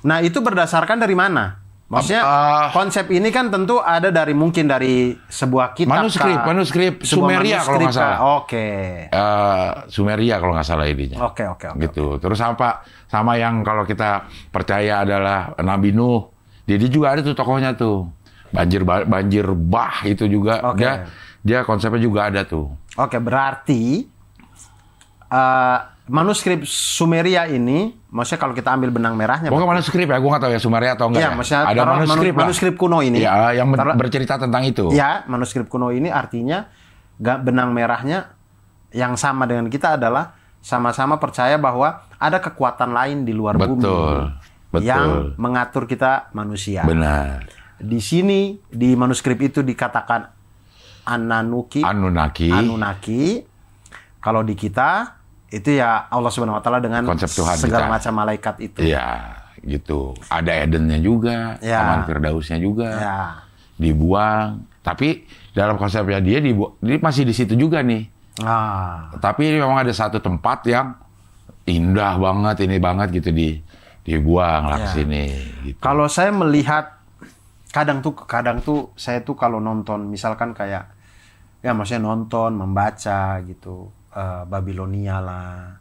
Nah, itu berdasarkan dari mana? Maksudnya konsep ini kan tentu ada mungkin dari sebuah kitab. manuskrip Sebuah Sumeria kalau nggak manuskrip, salah. Oke. Sumeria kalau nggak salah ininya. Oke. Gitu. Terus sama yang kalau kita percaya adalah Nabi Nuh. Dia juga ada tuh tokohnya tuh. Banjir bah itu juga. Oke. Dia konsepnya juga ada tuh. Oke, berarti manuskrip Sumeria ini, maksudnya kalau kita ambil benang merahnya. Pokoknya manuskrip ya, gue nggak tahu ya Sumeria atau enggak. Iya, Ya. maksudnya Ada taruh manuskrip lah. manuskrip kuno ini. Ya, yang bercerita tentang itu. Ya, manuskrip kuno ini artinya benang merahnya yang sama dengan kita adalah sama-sama percaya bahwa ada kekuatan lain di luar bumi Betul. yang mengatur kita manusia. Benar. Di sini di manuskrip itu dikatakan Anunnaki. Kalau di kita itu ya Allah Subhanahu wa taala dengan Konsep Tuhan segala kita. macam malaikat itu. Iya, gitu. Ada Edennya juga, Ya. Taman Firdausnya juga. Ya. Dibuang. Tapi dalam konsepnya dia masih di situ juga nih. Ah. Tapi ini memang ada satu tempat yang indah banget, ini banget gitu dibuang lah ke Ya. sini. Gitu. Kalau saya melihat kadang tuh saya tuh kalau nonton misalkan kayak ya maksudnya nonton, membaca gitu Babilonia lah,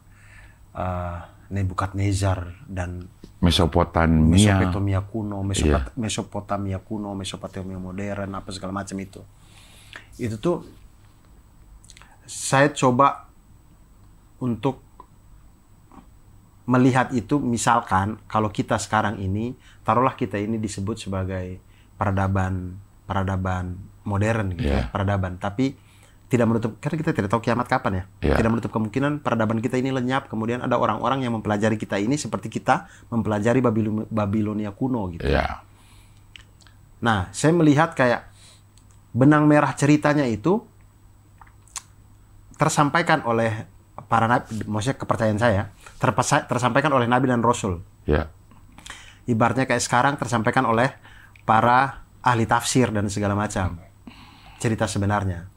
Nebukadnezar dan Mesopotamia. Mesopotamia kuno, Iya. Mesopotamia kuno, Mesopotamia modern, apa segala macam itu. Itu tuh saya coba untuk melihat itu, misalkan kalau kita sekarang ini, taruhlah kita ini disebut sebagai peradaban modern gitu ya, Iya. peradaban, tapi tidak menutup, karena kita tidak tahu kiamat kapan ya. Iya. Tidak menutup kemungkinan peradaban kita ini lenyap, kemudian ada orang-orang yang mempelajari kita ini seperti kita mempelajari Babilonia kuno gitu. Ya. Nah, saya melihat kayak benang merah ceritanya itu tersampaikan oleh para nabi, maksudnya kepercayaan saya, tersampaikan oleh nabi dan rasul. Ya. Ibaratnya kayak sekarang tersampaikan oleh para ahli tafsir dan segala macam. Cerita sebenarnya.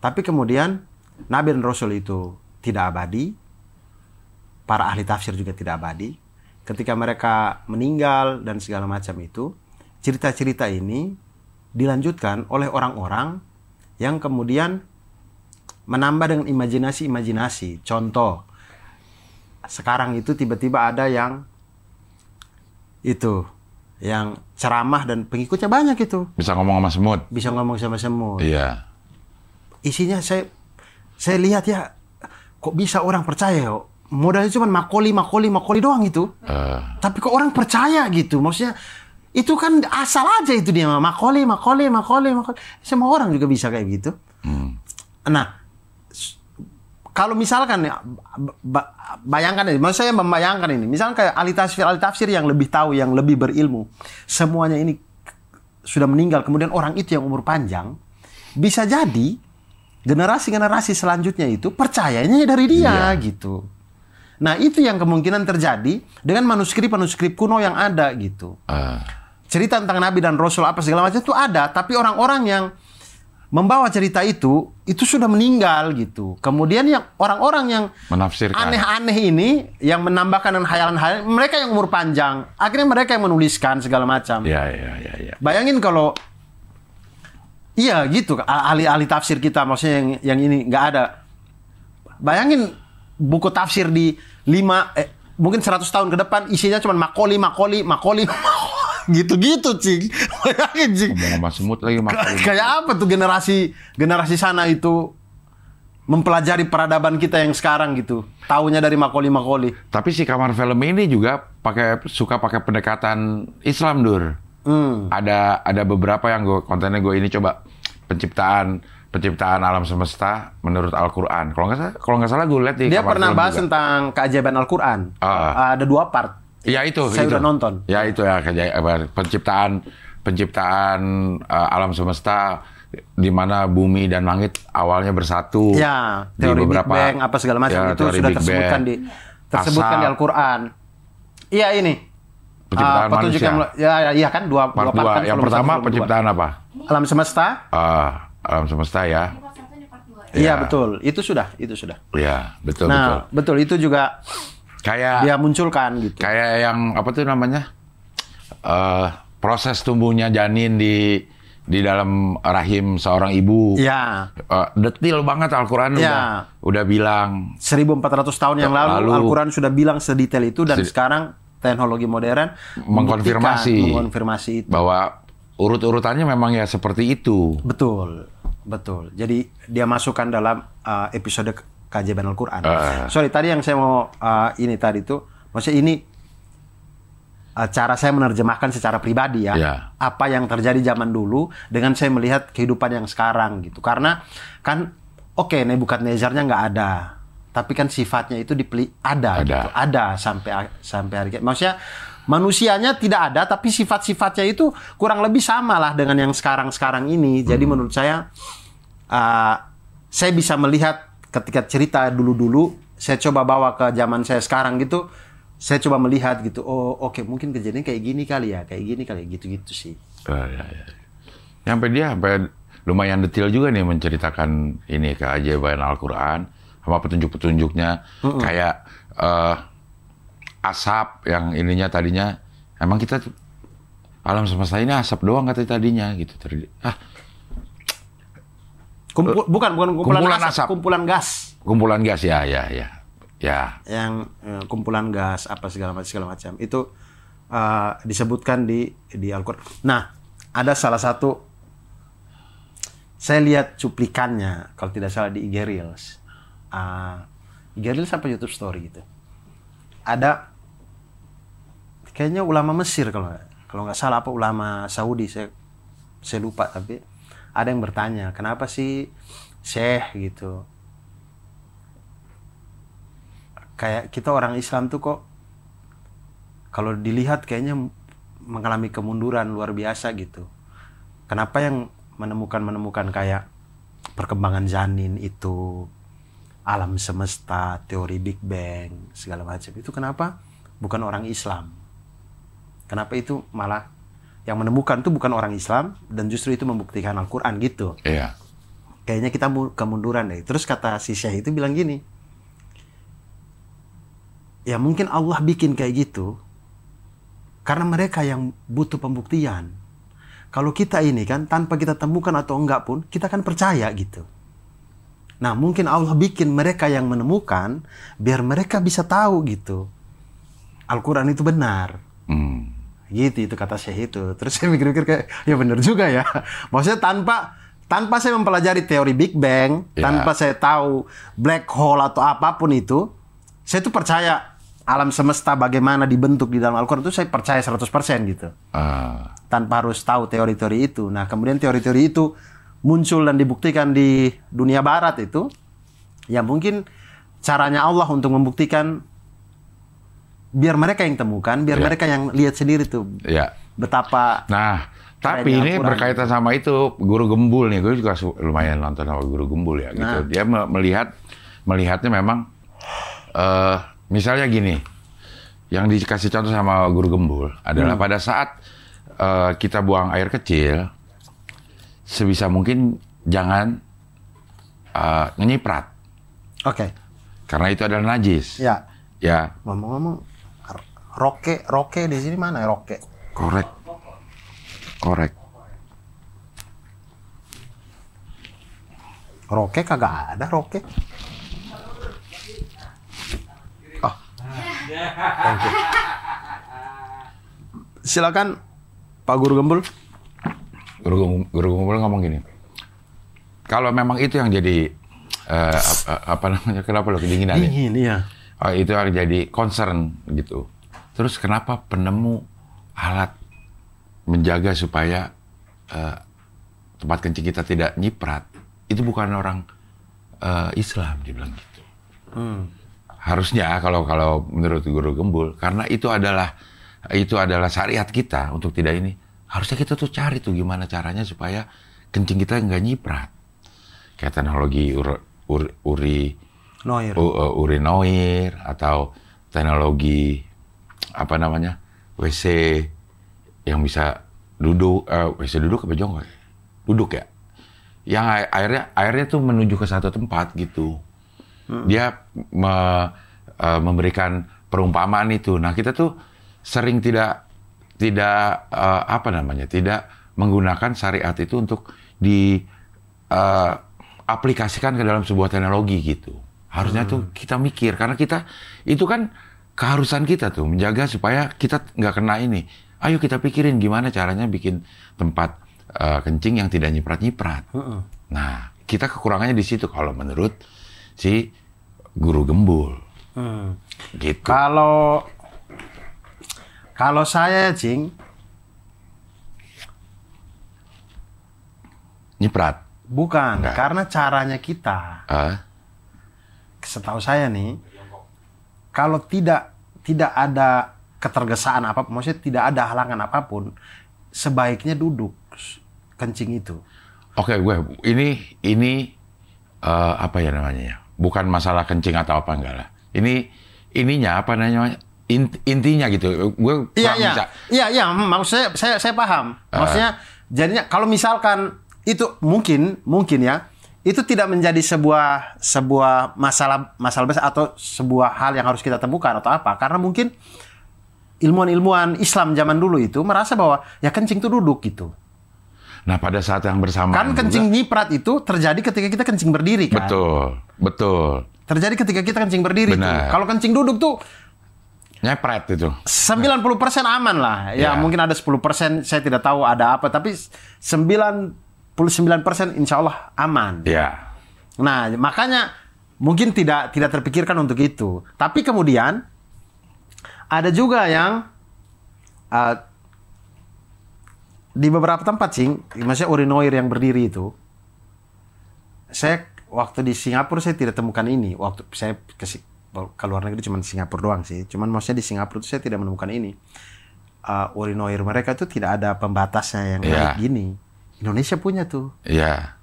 Tapi kemudian nabi dan rasul itu tidak abadi. Para ahli tafsir juga tidak abadi. Ketika mereka meninggal dan segala macam itu, cerita-cerita ini dilanjutkan oleh orang-orang yang kemudian menambah dengan imajinasi-imajinasi. Contoh, sekarang itu tiba-tiba ada yang ceramah dan pengikutnya banyak itu. Bisa ngomong sama semut. Bisa ngomong sama semut. Iya. Isinya saya lihat ya, kok bisa orang percaya ya? Modalnya cuma makoli doang itu. Tapi kok orang percaya gitu? Maksudnya itu kan asal aja itu dia makoli. Semua orang juga bisa kayak gitu. Nah, kalau misalkan ya, bayangkan ini, maksud saya membayangkan ini, misalkan kayak ahli tafsir yang lebih tahu, yang lebih berilmu, semuanya ini sudah meninggal, kemudian orang itu yang umur panjang, bisa jadi generasi-generasi selanjutnya itu percayanya dari dia gitu. Nah, itu yang kemungkinan terjadi dengan manuskrip kuno yang ada gitu. Cerita tentang nabi dan rasul apa segala macam itu ada, tapi orang-orang yang membawa cerita itu sudah meninggal gitu. Kemudian yang orang-orang yang menafsirkan aneh-aneh ini, yang menambahkan dengan hayalan-hayalan, mereka yang umur panjang, akhirnya mereka yang menuliskan segala macam. Ya. Bayangin kalau iya gitu, ahli-ahli tafsir kita maksudnya yang ini nggak ada. Bayangin buku tafsir di mungkin 100 tahun ke depan isinya cuma makoli gitu-gitu, Cing. Bayangin, Cing. ngomong sama semut lagi makoli. Kayak apa tuh generasi sana itu mempelajari peradaban kita yang sekarang gitu. Taunya dari makoli. Tapi si Kamar Film ini juga suka pakai pendekatan Islam, Dur. Ada beberapa yang kontennya gue ini coba penciptaan alam semesta menurut Al-Quran. Kalau nggak salah gue lihat di Dia Kamar pernah Film bahas juga. tentang keajaiban Al-Quran. Ada 2 part. Ya itu. Saya itu. udah nonton. Ya itu ya penciptaan alam semesta di mana bumi dan langit awalnya bersatu. Ya, di teori Big beberapa Bang apa segala macam ya, itu teori sudah Big tersebutkan Bang, di asap, Al-Qur'an. Iya ini. penciptaan petunjuk manusia. iya kan dua Part part 2. kan, Yang volume pertama 1, volume penciptaan 2. apa? Alam semesta. Alam semesta ya. Ini part 1, ini part 2. Iya Ya. betul. Itu sudah. Ya, betul. Nah, betul itu juga Kayak dia munculkan gitu. kayak yang apa tuh namanya? Proses tumbuhnya janin di dalam rahim seorang ibu. Iya. Detil banget Al-Qur'an Ya. udah bilang 1400 tahun yang lalu Al-Qur'an sudah bilang sedetail itu dan sekarang teknologi modern mengkonfirmasi itu. bahwa urut-urutannya memang ya seperti itu. Betul. Jadi dia masukkan dalam episode keajaiban Al-Qur'an. Sorry, tadi yang saya mau ini tadi itu, maksudnya ini cara saya menerjemahkan secara pribadi ya. Ya. Apa yang terjadi zaman dulu dengan saya melihat kehidupan yang sekarang gitu. Karena kan oke, Nebukadnezarnya nggak ada. Tapi kan sifatnya itu ada. Gitu. Ada sampai hari ini. Maksudnya manusianya tidak ada, tapi sifat-sifatnya itu kurang lebih sama lah dengan yang sekarang ini. Jadi menurut saya bisa melihat ketika cerita dulu-dulu, saya coba bawa ke zaman saya sekarang gitu. Saya coba melihat gitu. Oh, oke, mungkin kejadian kayak gini kali ya, gitu-gitu sih. Ya. Sampai lumayan detail juga nih menceritakan ini keajaiban Al-Qur'an sama petunjuk-petunjuknya. Kayak asap yang ininya tadinya emang kita alam semesta ini asap doang kata tadinya gitu. Bukan kumpulan asap. kumpulan gas. Kumpulan gas ya. Yang kumpulan gas apa segala macam itu disebutkan di Al-Qur'an. Nah, ada salah satu saya lihat cuplikannya kalau tidak salah di IG Reels. IG Reels apa YouTube Story gitu. Ada kayaknya ulama Mesir kalau nggak salah, apa ulama Saudi, saya lupa, tapi ada yang bertanya, kenapa sih Syekh gitu, kayak kita orang Islam tuh kok kalau dilihat kayaknya mengalami kemunduran luar biasa gitu. Kenapa yang menemukan kayak perkembangan janin itu, alam semesta, teori Big Bang, segala macam itu kenapa bukan orang Islam? Kenapa itu malah yang menemukan itu bukan orang Islam dan justru itu membuktikan Al-Qur'an gitu. Iya. Kayaknya kita kemunduran deh. Terus kata si Syekh itu bilang gini, ya mungkin Allah bikin kayak gitu karena mereka yang butuh pembuktian. Kalau kita ini kan tanpa kita temukan atau enggak pun kita kan percaya gitu. Nah mungkin Allah bikin mereka yang menemukan biar mereka bisa tahu gitu Al-Qur'an itu benar. Gitu itu kata Syekh itu. Terus saya mikir-mikir kayak ya benar juga ya. Maksudnya tanpa saya mempelajari teori Big Bang, tanpa saya tahu black hole atau apapun itu, saya tuh percaya alam semesta bagaimana dibentuk di dalam Al-Qur'an itu saya percaya 100% gitu. Tanpa harus tahu teori-teori itu. Nah, kemudian teori-teori itu muncul dan dibuktikan di dunia barat itu, ya mungkin caranya Allah untuk membuktikan biar mereka yang temukan, biar mereka yang lihat sendiri tuh. Betapa. Nah, tapi ini berkaitan sama itu Guru Gembul nih. Gue juga lumayan nonton sama Guru Gembul ya gitu. Dia melihatnya memang misalnya gini, yang dikasih contoh sama Guru Gembul adalah pada saat kita buang air kecil, sebisa mungkin jangan nyiprat. Oke. Karena itu adalah najis. Ya. Ngomong-ngomong, roke di sini mana ya roke? Korek. Roke kagak ada roke. Oh. Thank you. Silakan Pak Guru Gembul. Guru Gembul ngomong gini. Kalau memang itu yang jadi apa namanya, kenapa lo kedinginan? Dingin ya. Itu yang jadi concern gitu. Terus kenapa penemu alat menjaga supaya tempat kencing kita tidak nyiprat itu bukan orang Islam, dia bilang gitu. Harusnya kalau menurut Guru Gembul, karena itu adalah syariat kita untuk tidak ini. Harusnya kita tuh cari tuh gimana caranya supaya kencing kita nggak nyiprat. Kayak teknologi urinoir atau teknologi apa namanya WC yang bisa duduk, WC duduk apa jongkok? Duduk ya. Yang airnya tuh menuju ke satu tempat gitu. Dia memberikan perumpamaan itu. Nah, kita tuh sering tidak menggunakan syariat itu untuk aplikasikan ke dalam sebuah teknologi gitu. Harusnya tuh kita mikir, karena kita itu kan keharusan kita tuh menjaga supaya kita nggak kena ini. Ayo kita pikirin gimana caranya bikin tempat kencing yang tidak nyiprat-nyiprat. Nah, kita kekurangannya di situ kalau menurut si Guru Gembul. Gitu. Kalau saya, Cing, nyiprat. Bukan, Enggak. karena caranya kita. Setahu saya nih, kalau tidak ada ketergesaan apapun, maksudnya tidak ada halangan apapun, sebaiknya duduk kencing itu. Oke, ini apa ya namanya? Bukan masalah kencing atau apa enggak lah. Ininya apa namanya? Intinya gitu. Gue bisa. Iya, maksudnya saya paham. Maksudnya jadinya kalau misalkan itu mungkin ya, itu tidak menjadi sebuah masalah besar atau sebuah hal yang harus kita temukan atau apa, karena mungkin ilmuwan Islam zaman dulu itu merasa bahwa ya kencing itu duduk gitu. Nah, pada saat yang bersamaan Kan kencing nyiprat itu terjadi ketika kita kencing berdiri kan? Betul. Terjadi ketika kita kencing berdiri tuh. Benar. Kalau kencing duduk tuh Nyepret itu. 90% aman lah. Ya, mungkin ada 10% saya tidak tahu ada apa, tapi 99% insya Allah aman. Ya. Nah, makanya mungkin tidak terpikirkan untuk itu. Tapi kemudian ada juga yang di beberapa tempat, Cing, maksudnya urinoir yang berdiri itu. Saya waktu di Singapura saya tidak temukan ini. Waktu saya ke luar negeri cuma di Singapura doang sih. Cuman maksudnya di Singapura itu saya tidak menemukan ini. Urinoir mereka itu tidak ada pembatasnya yang naik gini. Indonesia punya tuh. Iya.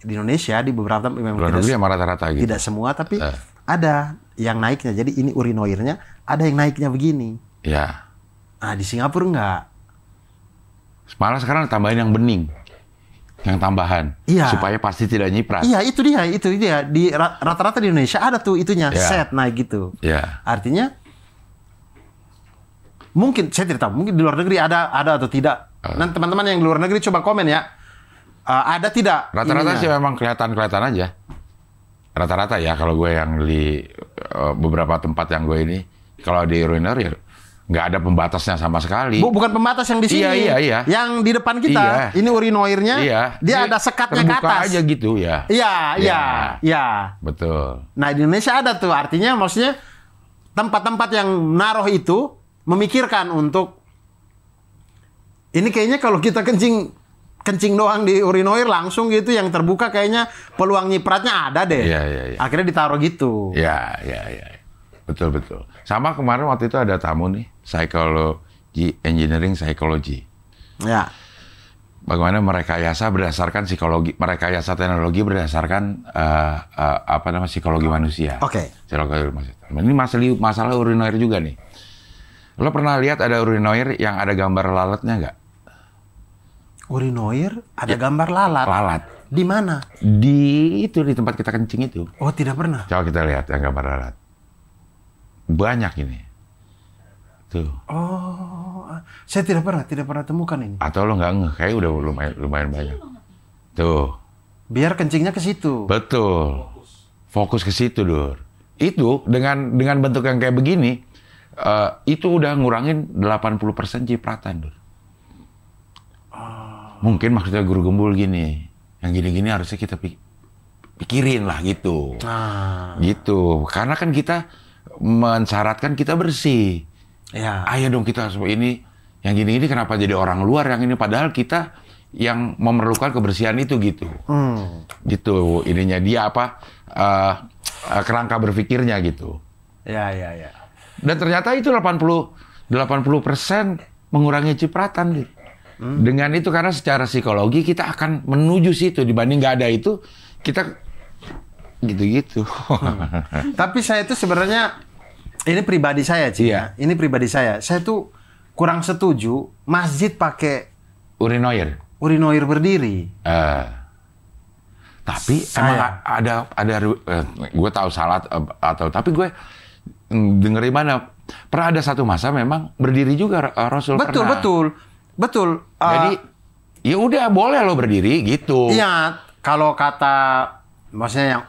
Di Indonesia di beberapa tempat memang Luar negeri sama rata-rata gitu. tidak semua, tapi ada yang naiknya. Jadi ini urinoirnya ada yang naiknya begini. Iya. Nah, di Singapura enggak. Malah sekarang tambahin yang bening. Yang tambahan. Iya. Supaya pasti tidak nyiprat. Iya, itu dia. Di rata-rata di Indonesia ada tuh itunya, set naik gitu. Iya. Artinya mungkin saya tidak tahu, mungkin di luar negeri ada atau tidak. Nanti teman-teman yang di luar negeri coba komen ya. Ada tidak? Rata-rata sih memang kelihatan aja. Rata-rata ya, kalau gue yang di beberapa tempat yang gue ini, kalau di urinoir ya nggak ada pembatasnya sama sekali. Bukan pembatas yang di sini. Iya. Yang di depan kita, ini urinoirnya, dia ada sekatnya ke terbuka atas. aja gitu ya. Iya. Betul. Nah, di Indonesia ada tuh, artinya maksudnya tempat-tempat yang naruh itu memikirkan untuk ini kayaknya kalau kita kencing doang di urinoir langsung gitu yang terbuka, kayaknya peluang nyipratnya ada deh. Iya. Akhirnya ditaruh gitu. Iya. Betul. Sama kemarin waktu itu ada tamu nih, engineering psychology. Ya. Bagaimana merekayasa berdasarkan merekayasa teknologi berdasarkan psikologi manusia. Oke. Psikologi manusia. Ini masalah urinoir juga nih. Lo pernah lihat ada urinoir yang ada gambar lalatnya nggak? Urinoir ada gambar lalat. Lalat. Di mana? Di tempat kita kencing itu. Oh, tidak pernah. Coba kita lihat yang gambar lalat. Banyak ini. Tuh. Oh, saya tidak pernah temukan ini. Atau lo nggak ngeh, kayak udah lumayan banyak. Tuh. Biar kencingnya ke situ. Betul. Fokus ke situ, Dur. Itu dengan bentuk yang kayak begini, itu udah ngurangin 80% cipratan, Dur. Mungkin maksudnya Guru Gembul gini, yang gini-gini harusnya kita pikirin lah gitu. Gitu. Karena kan kita mensyaratkan kita bersih. Ya. Ayo dong kita ini, yang gini-gini kenapa jadi orang luar yang ini, padahal kita yang memerlukan kebersihan itu gitu. Gitu ininya dia kerangka berpikirnya gitu. Ya. Dan ternyata itu 80% mengurangi cipratan. Dir. Dengan itu karena secara psikologi kita akan menuju situ dibanding nggak ada itu kita gitu-gitu. Tapi saya itu sebenarnya ini pribadi saya, Ci. Iya. Ini pribadi saya. Saya tuh kurang setuju masjid pakai Urinoir. berdiri. Tapi Saya- emang ada gue tahu salah atau tapi gue denger di mana pernah ada satu masa memang berdiri juga Rasul Betul. Jadi ya udah boleh lo berdiri gitu. Iya, kalau kata maksudnya yang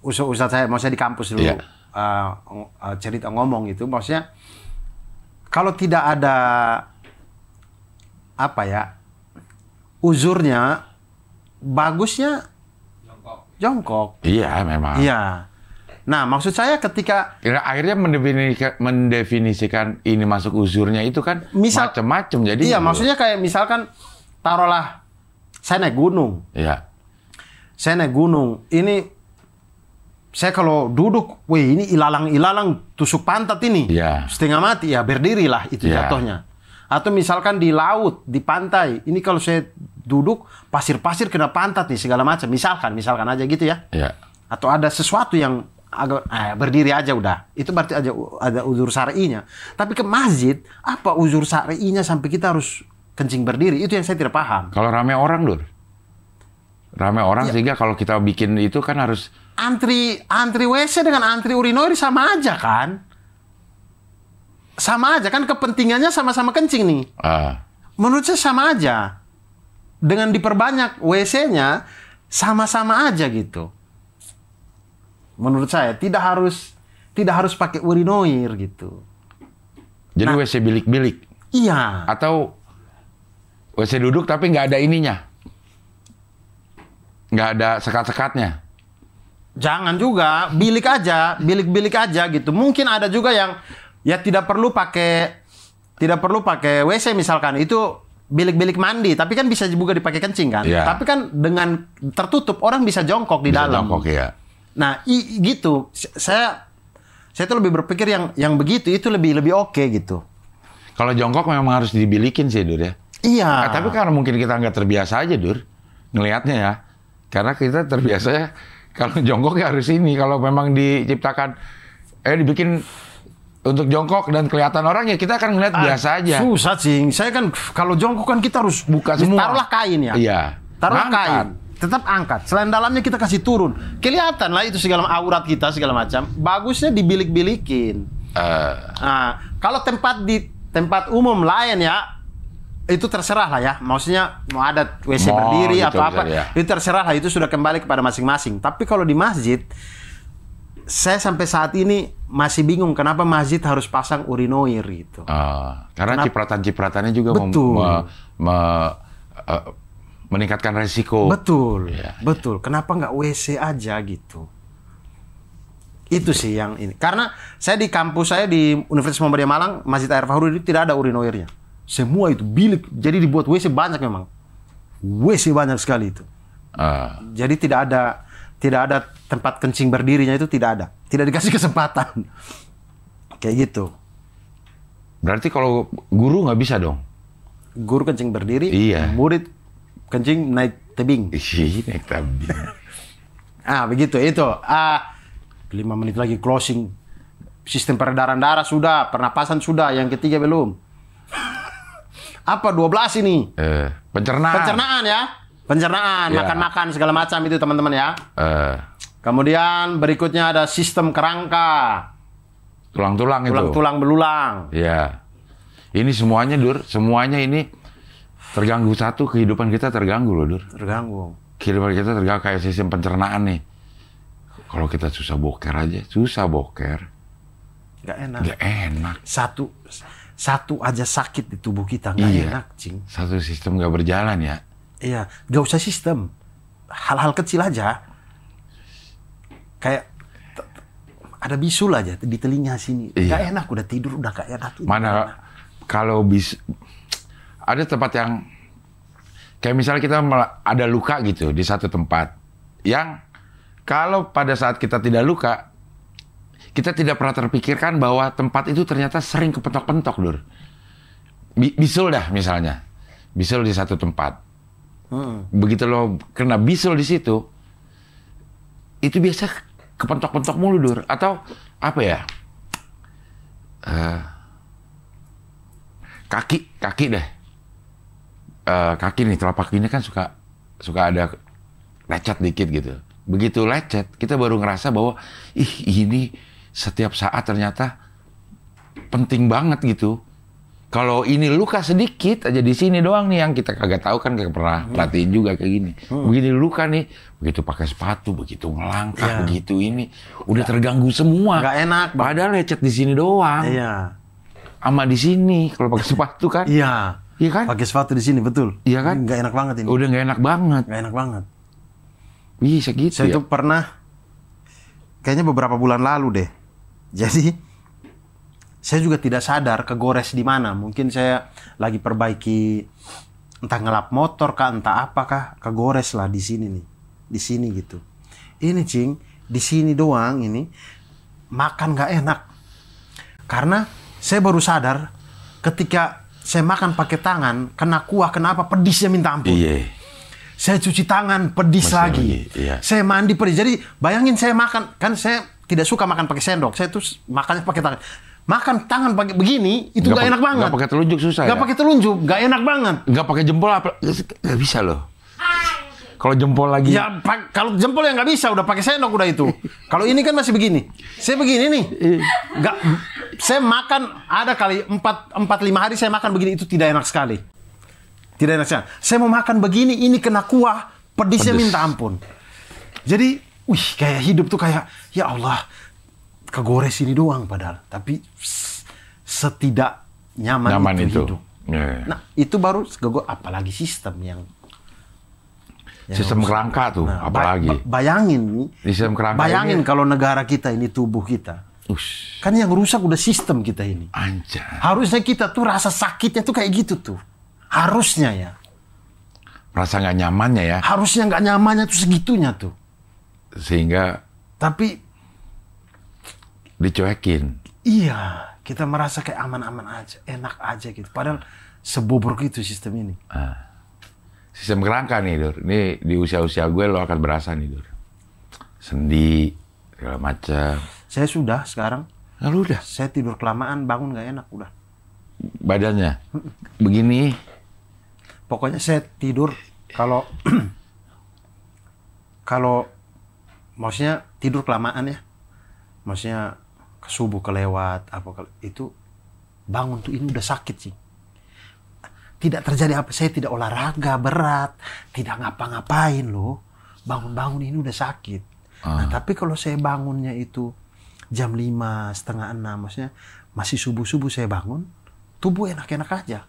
ustaz saya, maksudnya di kampus dulu Iya. cerita ngomong gitu, maksudnya kalau tidak ada apa ya uzurnya, bagusnya jongkok. Iya memang. Iya. Nah, maksud saya ketika Akhirnya mendefinisikan ini masuk uzurnya itu kan Misal- macam-macam. Jadi iya, maksudnya kayak misalkan taruhlah saya naik gunung. Iya. Saya naik gunung, ini saya kalau duduk, wih ini ilalang tusuk pantat ini, Iya. setengah mati, ya berdirilah itu Iya. jatuhnya. Atau misalkan di laut, di pantai, ini kalau saya duduk, pasir-pasir kena pantat nih, segala macam. Misalkan aja gitu ya. Iya. Atau ada sesuatu yang agak berdiri aja udah. Itu berarti ada uzur syar'inya. Tapi ke masjid, apa uzur syar'inya sampai kita harus kencing berdiri? Itu yang saya tidak paham. Kalau rame orang, Dur. Rame orang sehingga kalau kita bikin itu kan harus Antri WC dengan antri urinoir sama aja kan? Sama aja kan, kepentingannya sama-sama kencing nih. Menurut saya sama aja. Dengan diperbanyak WC-nya sama-sama aja gitu. Menurut saya tidak harus pakai urinoir gitu. jadi WC bilik-bilik Iya. atau WC duduk tapi nggak ada ininya. Nggak ada sekat-sekatnya. Jangan juga, bilik aja gitu. Mungkin ada juga yang ya tidak perlu pakai WC misalkan, itu bilik-bilik mandi, tapi kan bisa juga dipakai kencing kan. Iya. Tapi kan dengan tertutup orang bisa jongkok di Bisa dalam. jongkok ya. Nah, gitu. Saya tuh lebih berpikir yang begitu itu lebih oke gitu. Kalau jongkok memang harus dibilikin sih, Dur ya. Iya. Tapi karena mungkin kita nggak terbiasa aja, Dur, ngelihatnya ya. Karena kita terbiasa ya, kalau jongkok ya harus ini. Kalau memang diciptakan, dibikin untuk jongkok dan kelihatan orang ya kita akan ngeliat biasa aja. Susah sih. Saya kan kalau jongkok kan kita harus Buka semua. Taruhlah kain ya. Iya. Taruhlah Ngangkat. kain. Tetap angkat. Selain dalamnya kita kasih turun. Kelihatan lah itu segala aurat kita segala macam. Bagusnya dibilik-bilikin. Nah, kalau tempat umum lain ya, itu terserah lah ya. Maksudnya mau ada WC Mall berdiri gitu atau apa, misalnya, ya. itu terserah lah. Itu sudah kembali kepada masing-masing. Tapi kalau di masjid, saya sampai saat ini masih bingung kenapa masjid harus pasang urinoir gitu. Karena cipratan-cipratannya juga Betul. meningkatkan resiko. Betul, Iya, betul. Kenapa nggak WC aja gitu? Itu sih yang ini. Karena saya di kampus saya di Universitas Muhammadiyah Malang, Masjid Air Fahrudi tidak ada urinoirnya. Semua itu bilik. Jadi dibuat WC banyak memang. WC banyak sekali itu. Jadi tidak ada tempat kencing berdirinya, itu tidak ada. Tidak dikasih kesempatan. Kayak gitu. Berarti kalau guru nggak bisa dong? Guru kencing berdiri, Iya. murid kencing naik tebing. Ih, naik tebing. Begitu itu. 5 menit lagi closing. Sistem peredaran darah sudah, pernapasan sudah, yang ketiga belum. Apa 12 ini? Pencernaan. Pencernaan ya. Pencernaan, Ya. makan-makan segala macam itu teman-teman ya. Kemudian berikutnya ada sistem kerangka. Tulang-tulang itu. Tulang-tulang belulang. Ya. Ini semuanya, Dur. Semuanya ini terganggu satu, kehidupan kita terganggu loh, Dur. Terganggu. Kehidupan kita terganggu kayak sistem pencernaan nih. Kalau kita susah boker aja, susah boker. Gak enak. Nggak enak. Satu aja sakit di tubuh kita. Gak Iya. enak, cing. Satu sistem nggak berjalan ya. Iya. Gak usah sistem. Hal-hal kecil aja. Kayak ada bisul aja di telinga sini. Iya. Gak enak, udah tidur udah gak enak. Mana kalau bisa ada tempat yang kayak misalnya kita ada luka gitu di satu tempat yang kalau pada saat kita tidak luka Kita tidak pernah terpikirkan bahwa tempat itu ternyata sering kepentok-pentok, Dur. Bisul dah misalnya. Bisul di satu tempat. Begitu lo kena bisul di situ, itu biasa kepentok-pentok mulu, Dur. Atau apa ya? Kaki deh. Kaki nih, telapak ini kan suka ada lecet dikit gitu. Begitu lecet, kita baru ngerasa bahwa ini setiap saat ternyata penting banget gitu. Kalau ini luka sedikit aja di sini doang nih yang kita kagak tahu kan, kagak pernah latihin juga kayak gini. Begini luka nih, begitu pakai sepatu, begitu ngelangkah, begitu ini udah terganggu semua. Nggak enak. Padahal lecet di sini doang. Iya. Sama di sini kalau pakai sepatu kan. Iya. Iya kan? Pakai sepatu di sini betul. Iya kan? Nggak enak banget ini. Udah nggak enak banget. Nggak enak banget. Bisa gitu Saya ya. itu pernah, kayaknya beberapa bulan lalu deh. Jadi saya juga tidak sadar kegores di mana. Mungkin saya lagi perbaiki entah ngelap motor kah, entah apakah, kegores lah di sini nih, di sini gitu. Ini cing, di sini doang ini makan nggak enak. Karena saya baru sadar ketika saya makan pakai tangan, kena kuah, kenapa pedisnya minta ampun. Iya. Saya cuci tangan, pedis Masih lagi. iya. Saya mandi, pedis. Jadi bayangin saya makan, kan saya tidak suka makan pakai sendok. Saya tuh makannya pakai tangan. Makan tangan pakai begini, itu nggak enak banget. Nggak pakai telunjuk susah Nggak ya? pakai telunjuk, nggak enak banget. Nggak pakai jempol apa? Nggak bisa loh. Kalau jempol lagi. Ya, kalau jempol yang nggak bisa, udah pakai sendok udah itu. Kalau ini kan masih begini. Saya begini nih. Nggak, saya makan ada kali 4-5 hari saya makan begini, itu tidak enak sekali. Tidak enak sekali. Saya mau makan begini, ini kena kuah, pedisnya minta ampun. Jadi, kayak hidup tuh kayak, ya Allah, kegores ini doang padahal. Tapi setidak nyaman itu hidup. Yeah. Nah, itu baru apalagi sistem yang sistem kerangka tuh, apalagi. Bayangin nih. Sistem kerangka. Bayangin kalau negara kita ini, tubuh kita. Kan yang rusak udah sistem kita ini. Anjay. Harusnya kita tuh rasa sakitnya tuh kayak gitu tuh. Harusnya ya. Rasa nggak nyamannya ya. Harusnya nggak nyamannya tuh segitunya tuh. Sehingga. Tapi. Dicuekin. Iya. Kita merasa kayak aman-aman aja. Enak aja gitu. Padahal sebobrok itu sistem ini. Sistem kerangka nih, Dur. Ini di usia-usia gue lo akan berasa nih, Dur. Sendi, segala macam. Saya sudah sekarang. Lalu udah. Saya tidur kelamaan, bangun nggak enak udah. Badannya begini. Pokoknya saya tidur kalau maksudnya tidur kelamaan ya. Maksudnya ke subuh kelewat itu bangun tuh ini udah sakit sih. Tidak terjadi apa, saya tidak olahraga berat, tidak ngapa-ngapain loh. Bangun-bangun ini udah sakit. Nah, tapi kalau saya bangunnya itu jam 5, setengah 6, maksudnya masih subuh-subuh saya bangun, tubuh enak-enak aja.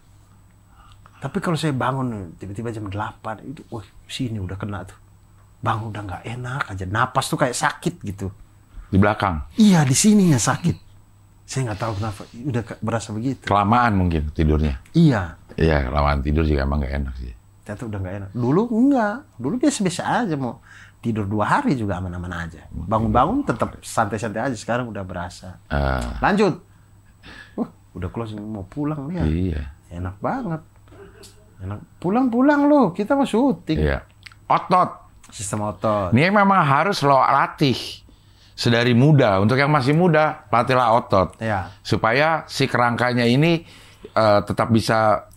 Tapi kalau saya bangun tiba-tiba jam 8 itu, sini udah kena tuh. Bangun udah nggak enak aja, napas tuh kayak sakit gitu. Di belakang? Iya, di sininya sakit. Saya nggak tahu kenapa, udah berasa begitu. Kelamaan mungkin tidurnya? Iya. Iya, kelamaan tidur juga emang nggak enak sih. Ternyata udah nggak enak. Dulu enggak, dulu biasa-biasa aja, mau tidur 2 hari juga aman-aman aja. Bangun-bangun tetap santai-santai aja, sekarang udah berasa. Lanjut. Udah closing, mau pulang nih ya. Iya. Enak banget. Enak. Pulang-pulang loh, kita mau syuting. Iya. Otot. Sistem otot. Ini memang harus lo latih sedari muda. Untuk yang masih muda, latihlah otot. Ya. Supaya si kerangkanya ini tetap bisa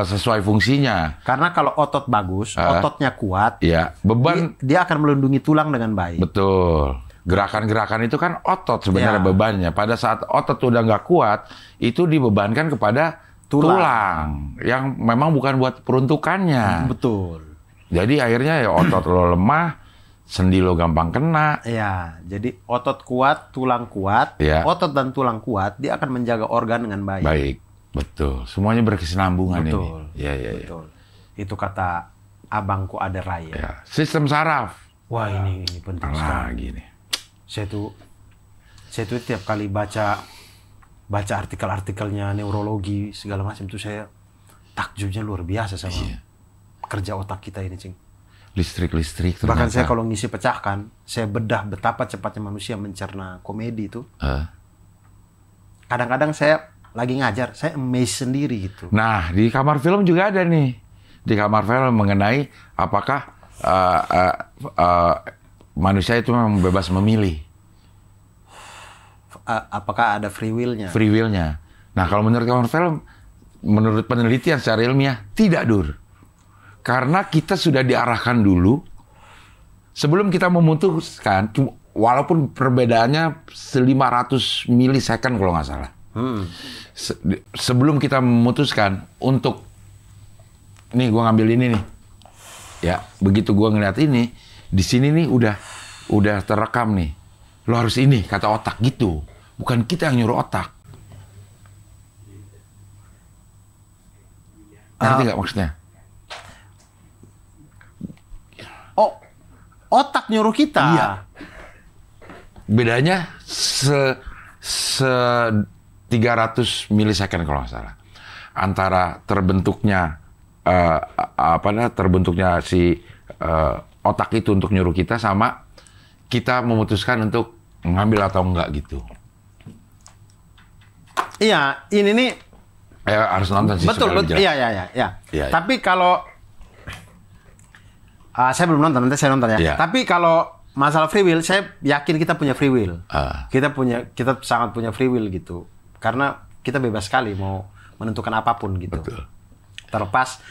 sesuai fungsinya. Karena kalau otot bagus, ototnya kuat, ya, beban dia akan melindungi tulang dengan baik. Betul. Gerakan-gerakan itu kan otot sebenarnya bebannya. Pada saat otot udah nggak kuat, itu dibebankan kepada tulang yang memang bukan buat peruntukannya. Betul. Jadi akhirnya ya otot lo lemah, sendi lo gampang kena. Ya, jadi otot kuat, tulang kuat, otot dan tulang kuat, dia akan menjaga organ dengan baik. Baik, betul. Semuanya berkesinambungan ini. Ya, betul. Itu kata abangku ada raya. Ya. Sistem saraf. Wah, ini penting sekali. Nih. Saya tuh tiap kali baca artikel-artikelnya neurologi segala macam tuh saya takjubnya luar biasa sama kerja otak kita ini, Cing. Listrik Bahkan ternyata. saya kalau ngisi pecahkan, saya bedah betapa cepatnya manusia mencerna komedi itu. Kadang-kadang saya lagi ngajar, saya amazed sendiri gitu. Nah, di kamar film juga ada nih. Di kamar film mengenai apakah manusia itu memang bebas memilih. Apakah ada free will-nya? Free will-nya. Nah, kalau menurut kamar film, menurut penelitian secara ilmiah, tidak, Dur. Karena kita sudah diarahkan dulu, sebelum kita memutuskan, walaupun perbedaannya 500 milisecond kalau nggak salah. Sebelum kita memutuskan untuk, nih gue ngambil ini nih, ya begitu gue ngeliat ini, di sini nih udah terekam nih, lo harus ini kata otak gitu, bukan kita yang nyuruh otak. Ngerti nggak maksudnya? Oh, otak nyuruh kita. Iya. Bedanya 300 milisecond kalau nggak salah. Antara terbentuknya terbentuknya si otak itu untuk nyuruh kita sama kita memutuskan untuk mengambil atau enggak gitu. Iya, ini nih Harus nonton sih. betul. Iya. Iya. Tapi kalau saya belum nonton, nanti saya nonton ya. Iya. Tapi kalau masalah free will, saya yakin kita punya free will. Kita sangat punya free will gitu. Karena kita bebas sekali mau menentukan apapun gitu. Betul. Terlepas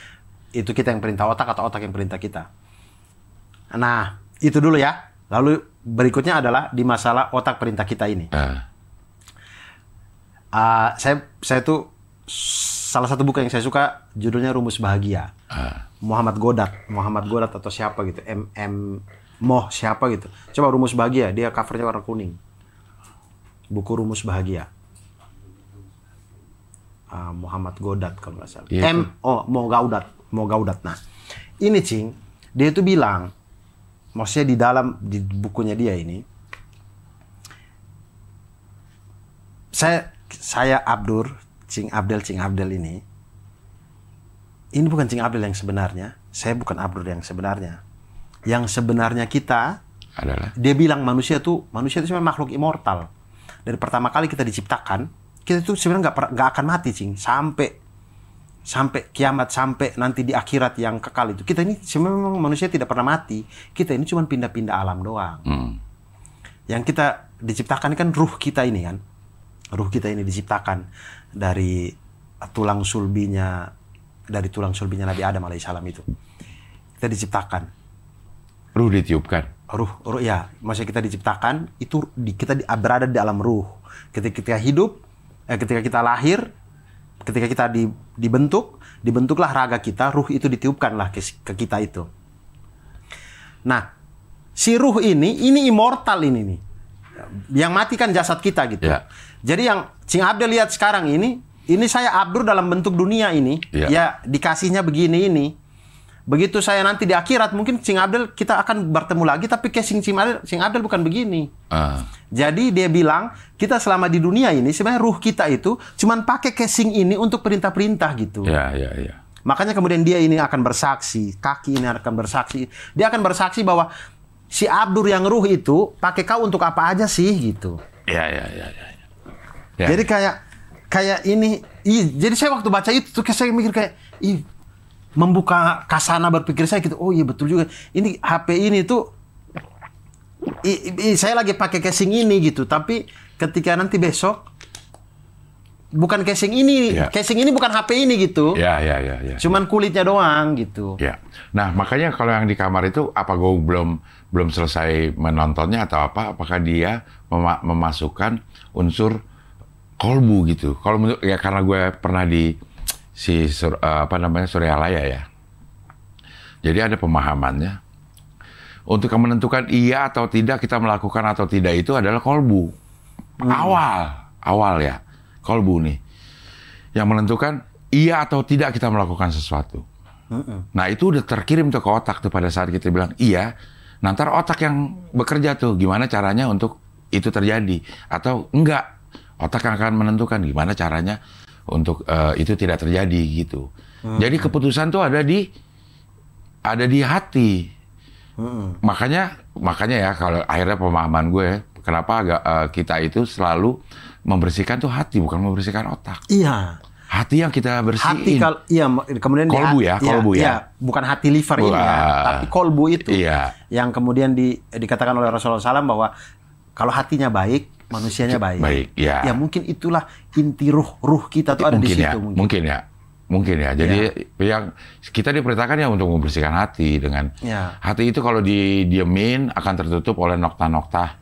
itu kita yang perintah otak atau otak yang perintah kita. Nah, itu dulu ya. Lalu berikutnya adalah di masalah otak perintah kita ini. Saya tuh salah satu buku yang saya suka judulnya Rumus Bahagia. Muhammad Goddard atau siapa gitu. Moh siapa gitu. Coba Rumus Bahagia, dia covernya warna kuning. Buku Rumus Bahagia. Muhammad Goddard kalau nggak salah. Iya, Mo Gaudat. Nah, ini Cing, dia itu bilang, maksudnya di bukunya dia ini, saya Cing Abdel ini bukan Cing Abdel yang sebenarnya, saya bukan Abdul yang sebenarnya. Yang sebenarnya kita Adalah? Dia bilang manusia itu sebenarnya makhluk immortal. Dari pertama kali kita diciptakan, kita itu sebenarnya nggak akan mati, Cing, sampai kiamat, sampai nanti di akhirat yang kekal itu. Kita ini sebenarnya memang manusia tidak pernah mati. Kita ini cuma pindah-pindah alam doang. Yang kita diciptakan kan ruh kita ini kan. Ruh kita ini diciptakan dari tulang sulbinya Nabi Adam alaihissalam itu. Kita diciptakan. Ruh ditiupkan. Ruh ya, maksudnya kita diciptakan itu kita berada di dalam ruh. Ketika kita hidup, ketika kita lahir, ketika kita dibentuklah raga kita, ruh itu ditiupkanlah ke kita itu. Nah, si ruh ini immortal ini nih. Yang mati kan jasad kita gitu. Ya. Jadi yang Cing Abdel lihat sekarang ini saya Abdur dalam bentuk dunia ini, ya dikasihnya begini ini. Begitu saya nanti di akhirat, mungkin Cing Abdel kita akan bertemu lagi, tapi casing Cing Abdel bukan begini. Jadi dia bilang, kita selama di dunia ini, sebenarnya ruh kita itu cuman pakai casing ini untuk perintah-perintah gitu. Ya. Makanya kemudian dia ini akan bersaksi, kaki ini akan bersaksi. Dia akan bersaksi bahwa si Abdur yang ruh itu pakai kau untuk apa aja sih gitu. Ya. Jadi kayak ini, jadi saya waktu baca itu tuh saya mikir kayak, membuka kasana berpikir saya gitu. Oh iya betul juga. Ini HP ini tuh saya lagi pakai casing ini gitu. Tapi ketika nanti besok bukan casing ini, casing ini bukan HP ini gitu. Ya. Cuman kulitnya doang gitu. Ya. Nah, makanya kalau yang di kamar itu apa gue belum selesai menontonnya atau apa? Apakah dia memasukkan unsur kolbu gitu? Kalau menurut ya karena gue pernah di Suryalaya ya. Jadi ada pemahamannya. Untuk menentukan iya atau tidak kita melakukan atau tidak itu adalah kolbu. Awal ya. Kolbu nih. Yang menentukan iya atau tidak kita melakukan sesuatu. Nah itu udah terkirim tuh ke otak tuh pada saat kita bilang iya. Nanti otak yang bekerja tuh gimana caranya untuk itu terjadi. Atau enggak. Otak yang akan menentukan gimana caranya untuk itu tidak terjadi gitu. Jadi keputusan tuh ada di hati. Makanya ya kalau akhirnya pemahaman gue, kenapa kita itu selalu membersihkan tuh hati, bukan membersihkan otak. Iya. Hati yang kita bersihin. Kemudian kolbu ya. Bukan hati liver ini ya, tapi kolbu itu. Iya. Yang kemudian dikatakan oleh Rasulullah SAW bahwa kalau hatinya baik, manusianya baik. Baik, ya. Ya mungkin itulah inti ruh kita tuh ada di situ. Mungkin ya. Jadi yang kita diperintahkan ya untuk membersihkan hati dengan hati itu kalau didiemin akan tertutup oleh nokta-nokta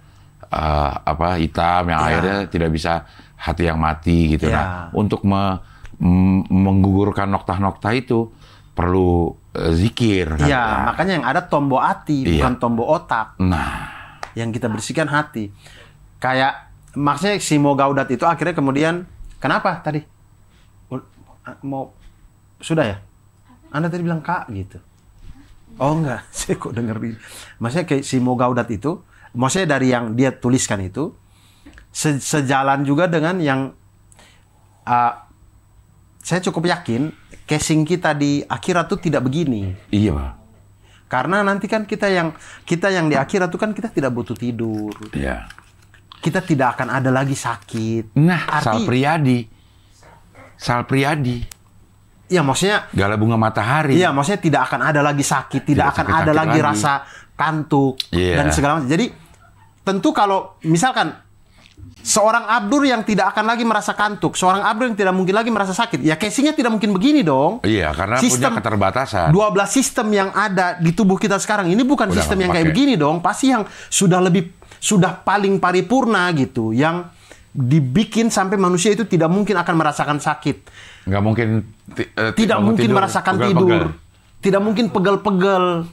hitam yang akhirnya tidak bisa hati yang mati gitu. Nah, untuk menggugurkan nokta-nokta itu perlu zikir. Iya, makanya yang ada tombol hati bukan tombol otak. Nah, yang kita bersihkan hati. Kayak maksudnya si Mo Gaudat itu akhirnya kemudian kenapa tadi? Sudah ya? Anda tadi bilang Kak gitu. Oh enggak, saya kok dengerin. Maksudnya kayak si Mo Gaudat itu, maksudnya dari yang dia tuliskan itu sejalan juga dengan yang saya cukup yakin casing kita di akhirat tuh tidak begini. Iya. Karena nanti kan kita yang di akhirat tuh kan kita tidak butuh tidur. Iya. Kita tidak akan ada lagi sakit. Nah, Sal Priadi. Iya, maksudnya Gala Bunga Matahari. Iya, maksudnya tidak akan ada lagi sakit, tidak akan ada lagi rasa kantuk dan segala macam. Jadi tentu kalau misalkan seorang Abdur yang tidak akan lagi merasa kantuk, seorang Abdur yang tidak mungkin lagi merasa sakit, ya casingnya tidak mungkin begini dong. Iya, karena punya keterbatasan. 12 sistem yang ada di tubuh kita sekarang ini bukan sistem yang kayak begini dong. Pasti yang sudah paling paripurna gitu, yang dibikin sampai manusia itu tidak mungkin akan merasakan sakit. Nggak mungkin tidak mungkin merasakan tidur. Tidak mungkin pegel-pegel.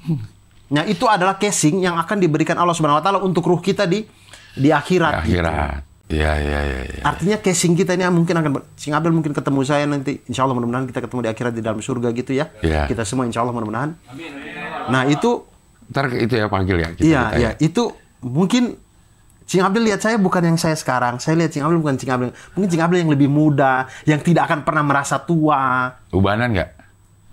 Nah, itu adalah casing yang akan diberikan Allah Subhanahu wa taala untuk ruh kita di akhirat. Iya. Artinya casing kita ini mungkin akan Sing Abdul mungkin ketemu saya nanti. Insya Allah mudah-mudahan kita ketemu di akhirat di dalam surga gitu ya. Kita semua insya Allah mudah-mudahan. Nah, itu ntar itu ya panggil ya. Iya. Itu mungkin Cing Abdul lihat saya bukan yang saya sekarang. Saya lihat Cing Abdul bukan Cing Abdul. Mungkin Cing Abdul yang lebih muda, yang tidak akan pernah merasa tua. Ubanan nggak?